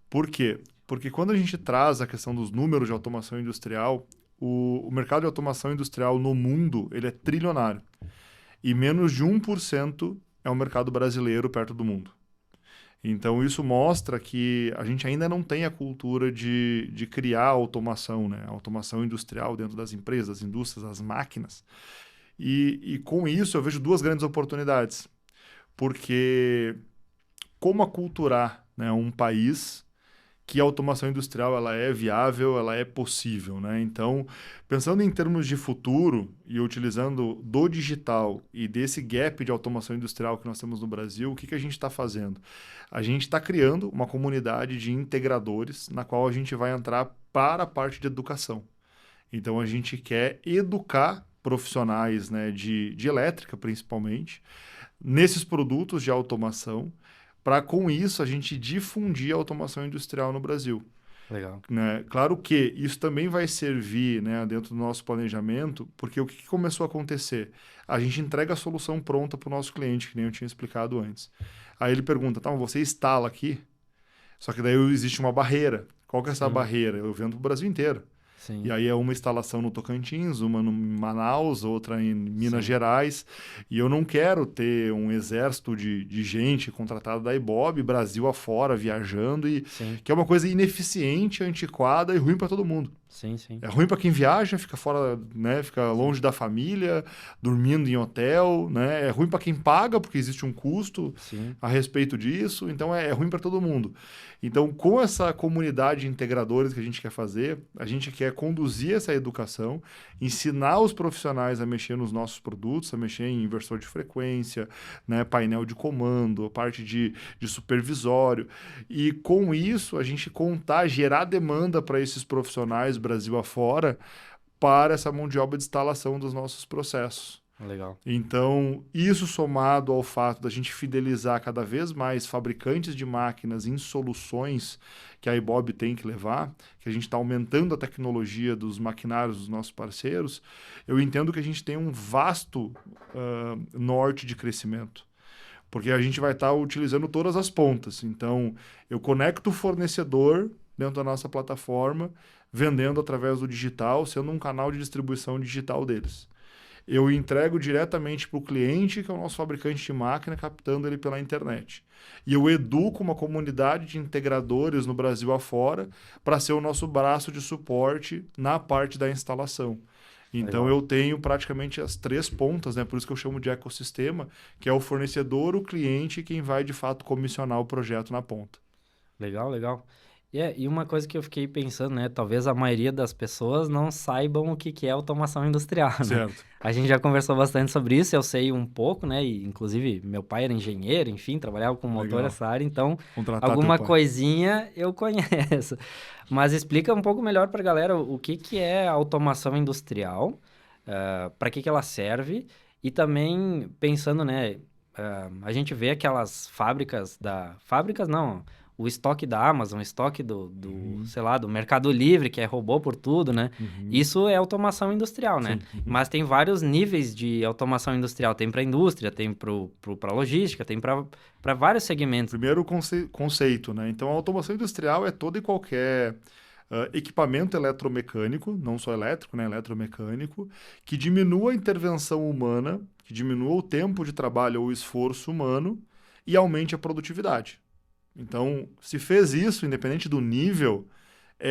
Por quê? Porque quando a gente traz a questão dos números de automação industrial, o mercado de automação industrial no mundo ele é trilionário. E menos de 1% é o mercado brasileiro perto do mundo. Então, isso mostra que a gente ainda não tem a cultura de criar automação, né? Automação industrial dentro das empresas, das indústrias, das máquinas. E com isso, eu vejo duas grandes oportunidades. Porque como aculturar, né, um país que a automação industrial ela é viável, ela é possível, né? Então, pensando em termos de futuro e utilizando do digital e desse gap de automação industrial que nós temos no Brasil, o que que a gente está fazendo? A gente está criando uma comunidade de integradores na qual a gente vai entrar para a parte de educação. Então, a gente quer educar profissionais, né, de elétrica, principalmente, nesses produtos de automação, para com isso a gente difundir a automação industrial no Brasil. Legal. Né? Claro que isso também vai servir, né, dentro do nosso planejamento, porque o que começou a acontecer? A gente entrega a solução pronta para o nosso cliente, que nem eu tinha explicado antes. Aí ele pergunta, tá, você instala aqui? Só que daí existe uma barreira. Qual que é essa Sim, barreira? Eu vendo para o Brasil inteiro. E sim, aí é uma instalação no Tocantins, uma no Manaus, outra em Minas sim, Gerais. E eu não quero ter um exército de gente contratada da Ibope, Brasil afora, viajando, e sim, que é uma coisa ineficiente, antiquada e ruim para todo mundo. sim, sim, É ruim para quem viaja, fica fora, né, fica sim, longe da família, dormindo em hotel, né? É ruim para quem paga, porque existe um custo sim, a respeito disso, então é ruim para todo mundo. Então, com essa comunidade de integradores que a gente quer fazer, a gente quer conduzir essa educação, ensinar os profissionais a mexer nos nossos produtos, a mexer em inversor de frequência, né, painel de comando, a parte de supervisório, e com isso a gente contar, gerar demanda para esses profissionais Brasil afora para essa mão de obra de instalação dos nossos processos. Legal. Então, isso somado ao fato da gente fidelizar cada vez mais fabricantes de máquinas em soluções que a Ibob tem que levar, que a gente está aumentando a tecnologia dos maquinários dos nossos parceiros, eu entendo que a gente tem um vasto norte de crescimento. Porque a gente vai estar utilizando todas as pontas. Então, eu conecto o fornecedor dentro da nossa plataforma, vendendo através do digital, sendo um canal de distribuição digital deles. Eu entrego diretamente para o cliente, que é o nosso fabricante de máquina, captando ele pela internet. E eu educo uma comunidade de integradores no Brasil afora para ser o nosso braço de suporte na parte da instalação. Então, Legal. eu tenho praticamente as 3 pontas, né? Por isso que eu chamo de ecossistema, que é o fornecedor, o cliente e quem vai, de fato, comissionar o projeto na ponta. Legal, legal. E uma coisa que eu fiquei pensando, né? Talvez a maioria das pessoas não saibam o que que é automação industrial, né? Certo. A gente já conversou bastante sobre isso, eu sei um pouco, né? E, inclusive, meu pai era engenheiro, enfim, trabalhava com motor Legal. essa área, então Contratar teu alguma pai. coisinha eu conheço. Mas explica um pouco melhor para a galera o que que é automação industrial, para que ela serve e também pensando, né? A gente vê aquelas fábricas não, o estoque da Amazon, o estoque sei lá, do Mercado Livre, que é robô por tudo, né? Isso é automação industrial, né? Sim. Mas tem vários níveis de automação industrial. Tem para indústria, tem para logística, tem para vários segmentos. Primeiro, o conceito, né? Então, a automação industrial é todo e qualquer equipamento eletromecânico, não só elétrico, né? Eletromecânico, que diminua a intervenção humana, que diminua o tempo de trabalho ou o esforço humano e aumente a produtividade. Então, se fez isso, independente do nível,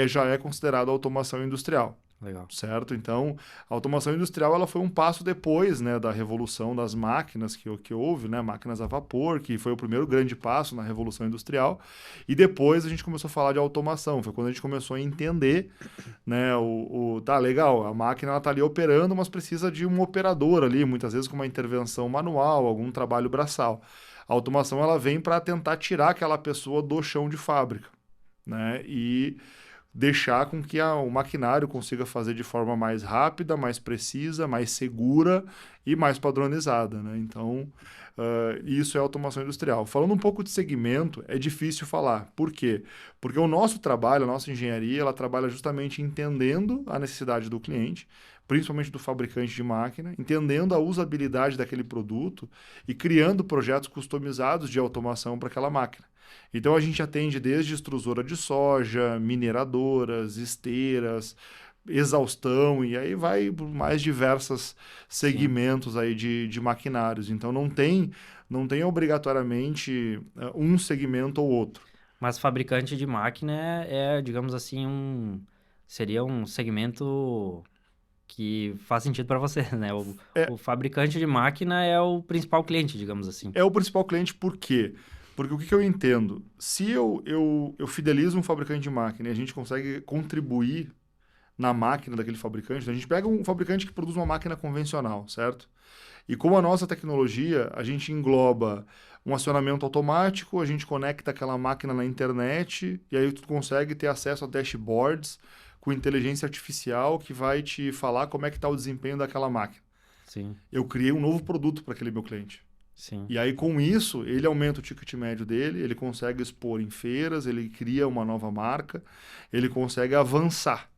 já é considerado automação industrial. Legal. Certo? Então, a automação industrial ela foi um passo depois, né, da revolução das máquinas que houve, né, máquinas a vapor, que foi o primeiro grande passo na revolução industrial. E depois a gente começou a falar de automação. Foi quando a gente começou a entender, né, tá legal, a máquina ela tá ali operando, mas precisa de um operador ali, muitas vezes com uma intervenção manual, algum trabalho braçal. A automação ela vem para tentar tirar aquela pessoa do chão de fábrica, né, e deixar com que o maquinário consiga fazer de forma mais rápida, mais precisa, mais segura e mais padronizada, né? Então, isso é automação industrial. Falando um pouco de segmento, é difícil falar. Por quê? Porque o nosso trabalho, a nossa engenharia, ela trabalha justamente entendendo a necessidade do cliente, principalmente do fabricante de máquina, entendendo a usabilidade daquele produto e criando projetos customizados de automação para aquela máquina. Então, a gente atende desde extrusora de soja, mineradoras, esteiras, exaustão, e aí vai por mais diversos segmentos aí de maquinários. Então, não tem obrigatoriamente um segmento ou outro. Mas fabricante de máquina digamos assim, seria um segmento que faz sentido para você, né? O fabricante de máquina é o principal cliente, digamos assim. É o principal cliente por quê? Porque o que eu entendo? Se eu fidelizo um fabricante de máquina e a gente consegue contribuir na máquina daquele fabricante, então a gente pega um fabricante que produz uma máquina convencional, certo? E com a nossa tecnologia, a gente engloba um acionamento automático, a gente conecta aquela máquina na internet e aí tu consegue ter acesso a dashboards com inteligência artificial que vai te falar como é que está o desempenho daquela máquina. Sim. Eu criei um novo produto para aquele meu cliente. Sim. E aí, com isso, ele aumenta o ticket médio dele, ele consegue expor em feiras, ele cria uma nova marca, ele consegue avançar.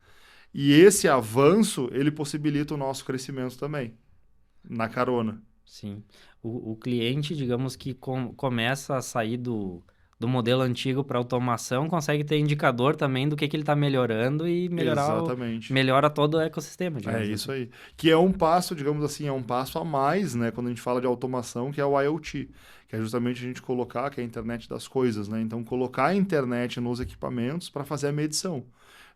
E esse avanço, ele possibilita o nosso crescimento também, na carona. Sim. O cliente, digamos que começa a sair do modelo antigo para automação, consegue ter indicador também do que ele está melhorando e Exatamente. melhora todo o ecossistema, digamos assim. Isso aí. Que é um passo, digamos assim, é um passo a mais, né? Quando a gente fala de automação, que é o IoT, que é justamente a gente colocar, que é a internet das coisas, né? Então, colocar a internet nos equipamentos para fazer a medição.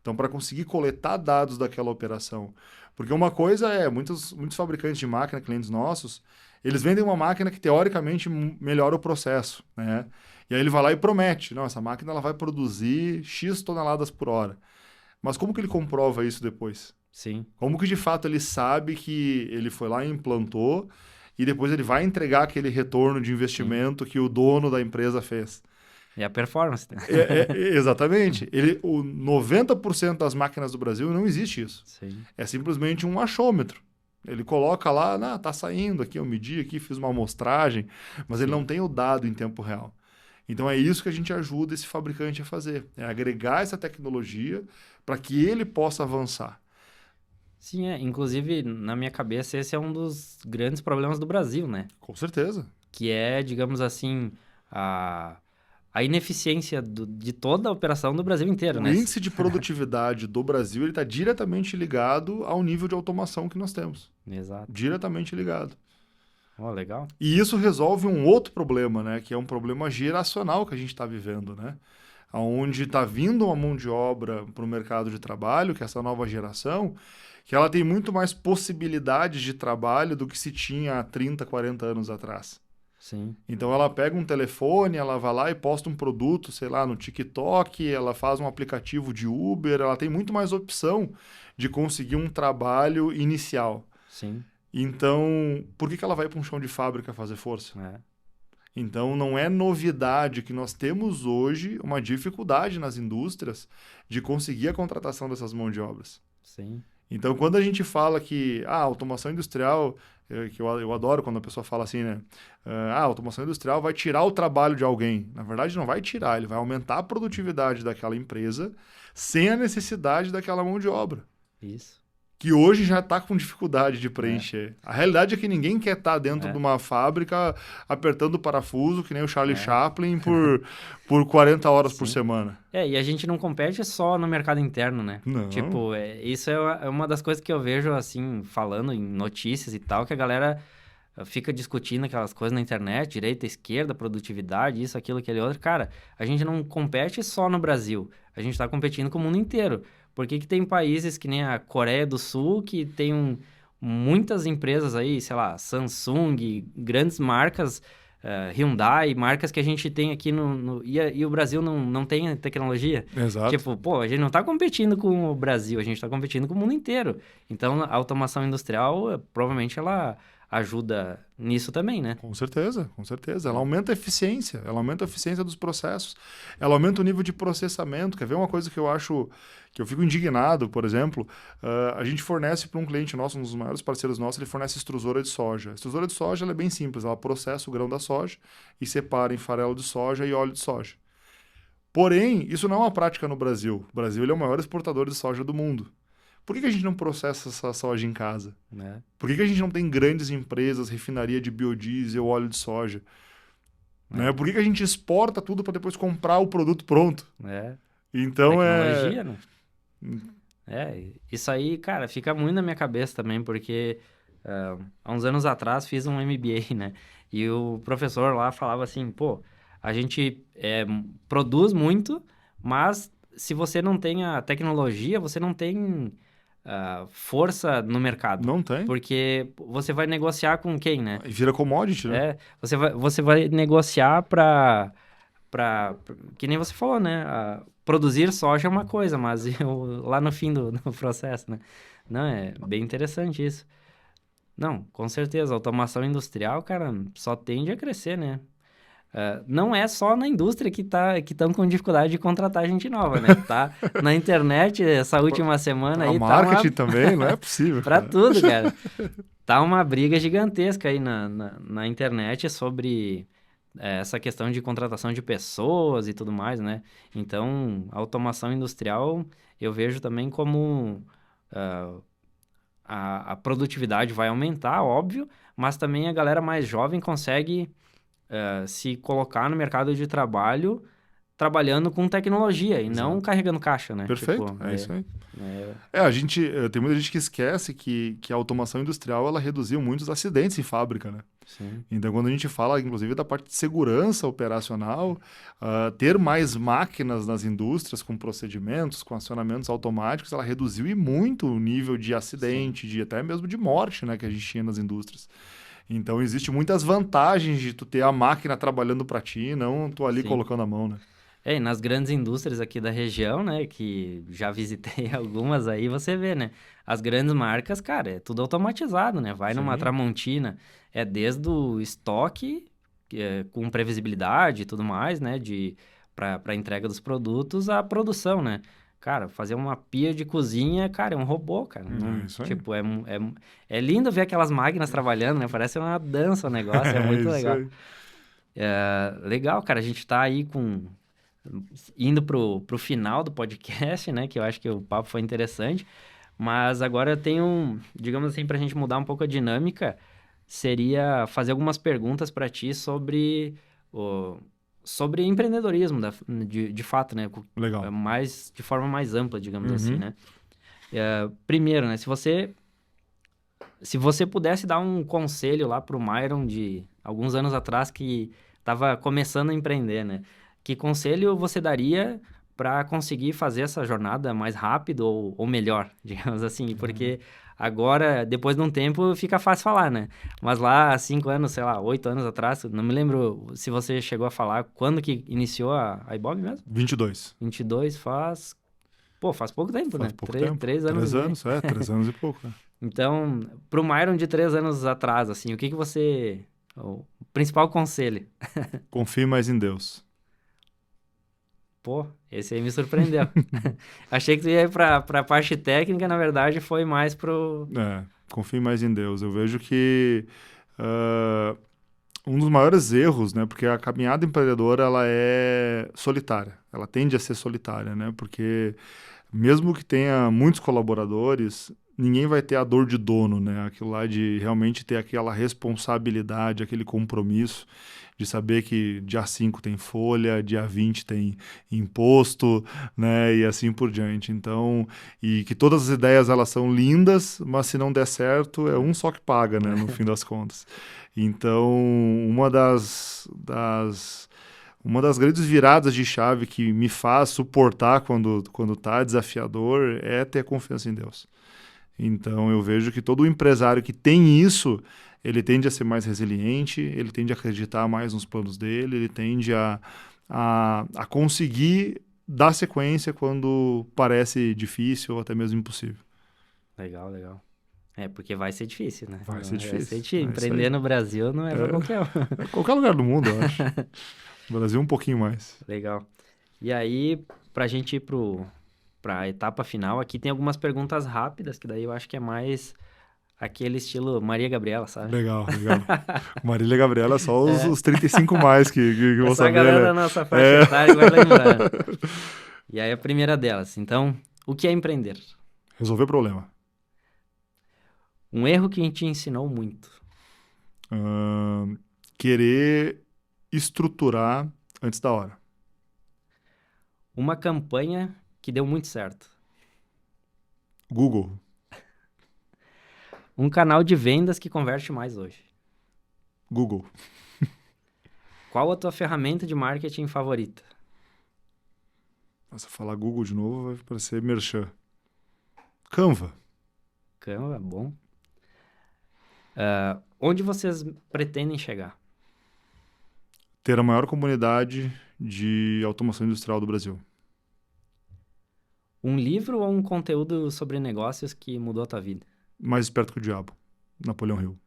Então, para conseguir coletar dados daquela operação. Porque uma coisa muitos fabricantes de máquina, clientes nossos, eles vendem uma máquina que teoricamente melhora o processo, né? E aí ele vai lá e promete, não, essa máquina ela vai produzir X toneladas por hora. Mas como que ele comprova isso depois? Sim. Como que de fato ele sabe que ele foi lá e implantou e depois ele vai entregar aquele retorno de investimento que o dono da empresa fez? E a performance. Exatamente. O 90% das máquinas do Brasil não existe isso. Sim. É simplesmente um achômetro. Ele coloca lá, tá saindo aqui, eu medi aqui, fiz uma amostragem, mas ele Sim. não tem o dado em tempo real. Então é isso que a gente ajuda esse fabricante a fazer, é agregar essa tecnologia para que ele possa avançar. Sim, inclusive, na minha cabeça, esse é um dos grandes problemas do Brasil, né? Com certeza. Que é, digamos assim, a ineficiência de toda a operação do Brasil inteiro, O né? índice de produtividade do Brasil ele está diretamente ligado ao nível de automação que nós temos. Exato. Diretamente ligado. Ó, legal. E isso resolve um outro problema, né? Que é um problema geracional que a gente está vivendo, né? Onde está vindo uma mão de obra para o mercado de trabalho, que é essa nova geração, que ela tem muito mais possibilidades de trabalho do que se tinha há 30, 40 anos atrás. Sim, Então ela pega um telefone, ela vai lá e posta um produto, sei lá, no TikTok, ela faz um aplicativo de Uber, ela tem muito mais opção de conseguir um trabalho inicial. sim. Então, por que ela vai para um chão de fábrica fazer força? É, Então, não é novidade que nós temos hoje uma dificuldade nas indústrias de conseguir a contratação dessas mãos de obras. sim. Então, quando a gente fala que a automação industrial, que eu adoro quando a pessoa fala assim, né? A automação industrial vai tirar o trabalho de alguém. Na verdade, não vai tirar, ele vai aumentar a produtividade daquela empresa sem a necessidade daquela mão de obra, Isso. que hoje já está com dificuldade de É, preencher. A realidade é que ninguém quer estar dentro de é, uma fábrica apertando o parafuso, que nem o Charlie é. Chaplin, por 40 horas por Sim. semana. E a gente não compete só no mercado interno, né? Não, Tipo, isso é uma das coisas que eu vejo, assim, falando em notícias e tal, que a galera fica discutindo aquelas coisas na internet, direita, esquerda, produtividade, isso, aquilo, aquele outro. Cara, a gente não compete só no Brasil, a gente tá competindo com o mundo inteiro. Por que que tem países que nem a Coreia do Sul, que tem muitas empresas aí, sei lá, Samsung, grandes marcas, Hyundai, marcas que a gente tem aqui e o Brasil não tem tecnologia? exato. Tipo, pô, a gente não tá competindo com o Brasil, a gente tá competindo com o mundo inteiro. Então, a automação industrial, provavelmente ela ajuda nisso também, né? Com certeza, com certeza. Ela aumenta a eficiência, ela aumenta a eficiência dos processos, ela aumenta o nível de processamento. Quer ver uma coisa que eu acho, que eu fico indignado, por exemplo, a gente fornece para um cliente nosso, um dos maiores parceiros nossos, ele fornece extrusora de soja. A extrusora de soja ela é bem simples, ela processa o grão da soja e separa em farelo de soja e óleo de soja. Porém, isso não é uma prática no Brasil. O Brasil ele é o maior exportador de soja do mundo. Por que a gente não processa essa soja em casa? Né? Por que a gente não tem grandes empresas, refinaria de biodiesel, óleo de soja? Né? Por que a gente exporta tudo para depois comprar o produto pronto? É, Então tecnologia, né? Isso aí, cara, fica muito na minha cabeça também, porque há uns anos atrás fiz um MBA, né? E o professor lá falava assim, pô, a gente produz muito, mas se você não tem a tecnologia, você não tem força no mercado. não tem. Porque você vai negociar com quem, né? E vira commodity, né? Você vai negociar que nem você falou, né? Produzir soja é uma coisa, mas lá no fim do processo, né? Não, é bem interessante isso. Não, com certeza, a automação industrial, cara, só tende a crescer, né? Não é só na indústria que estão com dificuldade de contratar gente nova, né? Tá na internet, essa última semana Para aí, marketing também, não é possível, pra cara. tudo, cara. Tá uma briga gigantesca aí na internet sobre essa questão de contratação de pessoas e tudo mais, né? Então, a automação industrial eu vejo também como ah, a produtividade vai aumentar, óbvio, mas também a galera mais jovem consegue se colocar no mercado de trabalho trabalhando com tecnologia e não Exato. carregando caixa, né? Perfeito, Tipo, é isso aí. é- Tem muita gente que esquece que a automação industrial ela reduziu muitos acidentes em fábrica, né? sim, Então, quando a gente fala, inclusive, da parte de segurança operacional, ter mais máquinas nas indústrias com procedimentos, com acionamentos automáticos, ela reduziu e muito o nível de acidente, de até mesmo de morte, né, que a gente tinha nas indústrias. Então, existe muitas vantagens de tu ter a máquina trabalhando para ti, não tu ali sim. colocando a mão, né? E nas grandes indústrias aqui da região, né, que já visitei algumas aí, você vê, né? As grandes marcas, cara, é tudo automatizado, né? Vai numa Sim, Tramontina, desde o estoque, com previsibilidade e tudo mais, né? Para entrega dos produtos, à produção, né? Cara, fazer uma pia de cozinha, cara, é um robô, cara. Isso aí. Tipo, é lindo ver aquelas máquinas trabalhando, né? Parece uma dança o negócio, é É muito isso legal. aí. Legal, cara, a gente tá aí indo pro final do podcast, né? Que eu acho que o papo foi interessante. Mas agora eu tenho, digamos assim, pra gente mudar um pouco a dinâmica, seria fazer algumas perguntas pra ti o, sobre empreendedorismo, de fato, né? Legal. De forma mais ampla, digamos assim, Uhum. né? Primeiro, né? Se você pudesse dar um conselho lá pro Myron de alguns anos atrás que estava começando a empreender, né? Que conselho você daria para conseguir fazer essa jornada mais rápido ou melhor, digamos assim? Porque agora, depois de um tempo, fica fácil falar, né? Mas lá, 5 anos, sei lá, 8 anos atrás, não me lembro se você chegou a falar quando que iniciou a iBob mesmo? 22. 22 faz... Pô, faz pouco tempo, Faz né? pouco tempo. 3 anos e Três meio. anos, 3 anos e pouco, né? Então, pro Myron de 3 anos atrás, assim, o que que você... O principal conselho? Confie mais em Deus. Pô, esse aí me surpreendeu. Achei que tu ia ir pra parte técnica, na verdade, foi mais pro... Confie mais em Deus. Eu vejo que ah, um dos maiores erros, né? Porque a caminhada empreendedora, ela é solitária. Ela tende a ser solitária, né? Porque mesmo que tenha muitos colaboradores, ninguém vai ter a dor de dono, né? Aquilo lá de realmente ter aquela responsabilidade, aquele compromisso de saber que dia 5 tem folha, dia 20 tem imposto, né? E assim por diante. Então, e que todas as ideias elas são lindas, mas se não der certo, é um só que paga, né? No fim das contas. Então, uma das grandes viradas de chave que me faz suportar quando tá desafiador é ter confiança em Deus. Então eu vejo que todo empresário que tem isso, ele tende a ser mais resiliente, ele tende a acreditar mais nos planos dele, ele tende a conseguir dar sequência quando parece difícil ou até mesmo impossível. Legal, legal. Porque vai ser difícil, né? Vai ser Não, vai ser difícil. difícil. É isso Empreender aí. no Brasil não é pra qualquer um. Qualquer lugar do mundo, eu acho. No Brasil um pouquinho mais. Legal. E aí, pra gente ir pra etapa final, aqui tem algumas perguntas rápidas, que daí eu acho que é mais aquele estilo Maria Gabriela, sabe? Legal, legal. Marília e Gabriela, só os 35 mais que vão Essa saber, galera né? da nossa faixa etária que vai lembrar. E aí a primeira delas. Então, o que é empreender? Resolver problema. Um erro que te ensinou muito. Querer estruturar antes da hora. Uma campanha que deu muito certo. Google. Um canal de vendas que converte mais hoje. Google. Qual a tua ferramenta de marketing favorita? Se eu falar Google de novo, vai parecer merchan. Canva. Canva, bom. Onde vocês pretendem chegar? Ter a maior comunidade de automação industrial do Brasil. Um livro ou um conteúdo sobre negócios que mudou a tua vida? Mais esperto que o diabo. Napoleão Hill.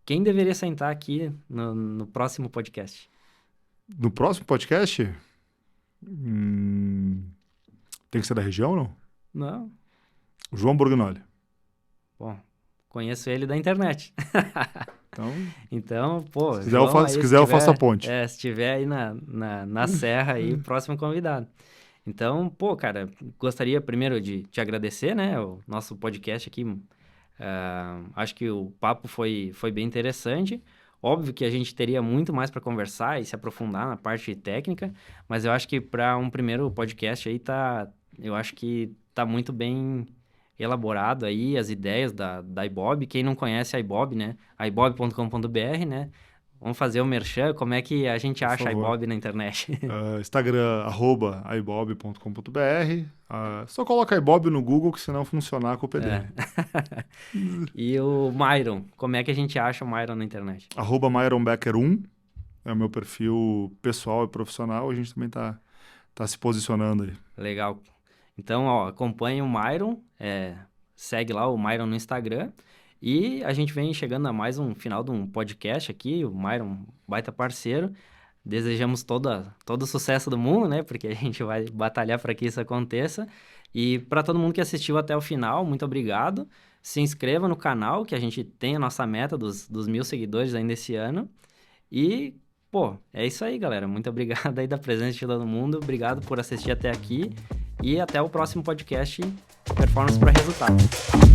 Quem deveria sentar aqui no próximo podcast? No próximo podcast, tem que ser da região, não? Não. João Borgnoli. Bom, conheço ele da internet. Então, pô, Se quiser, eu faço a ponte. Se tiver aí na serra aí, próximo convidado. Então, pô, cara, gostaria primeiro de te agradecer, né? O nosso podcast aqui, acho que o papo foi bem interessante. Óbvio que a gente teria muito mais para conversar e se aprofundar na parte técnica, mas eu acho que para um primeiro podcast aí eu acho que tá muito bem elaborado aí as ideias da iBob. Quem não conhece a iBob, né? iBob.com.br, né? Vamos fazer o merchan. Como é que a gente acha a iBob na internet? Instagram, @ibob.com.br. Só coloca iBob no Google que senão funcionar com o dele. E o Myron, como é que a gente acha o Myron na internet? @MyronBecker1 é o meu perfil pessoal e profissional. A gente também tá se posicionando aí. Legal. Então, ó, acompanhe o Myron, segue lá o Myron no Instagram. E a gente vem chegando a mais um final de um podcast aqui, o Myron, baita parceiro. desejamos todo o sucesso do mundo, né? Porque a gente vai batalhar para que isso aconteça. E para todo mundo que assistiu até o final, muito obrigado. Se inscreva no canal, que a gente tem a nossa meta dos 1.000 seguidores ainda esse ano. E, pô, é isso aí, galera. Muito obrigado aí da presença de todo mundo. Obrigado por assistir até aqui. E até o próximo podcast Performance para Resultado.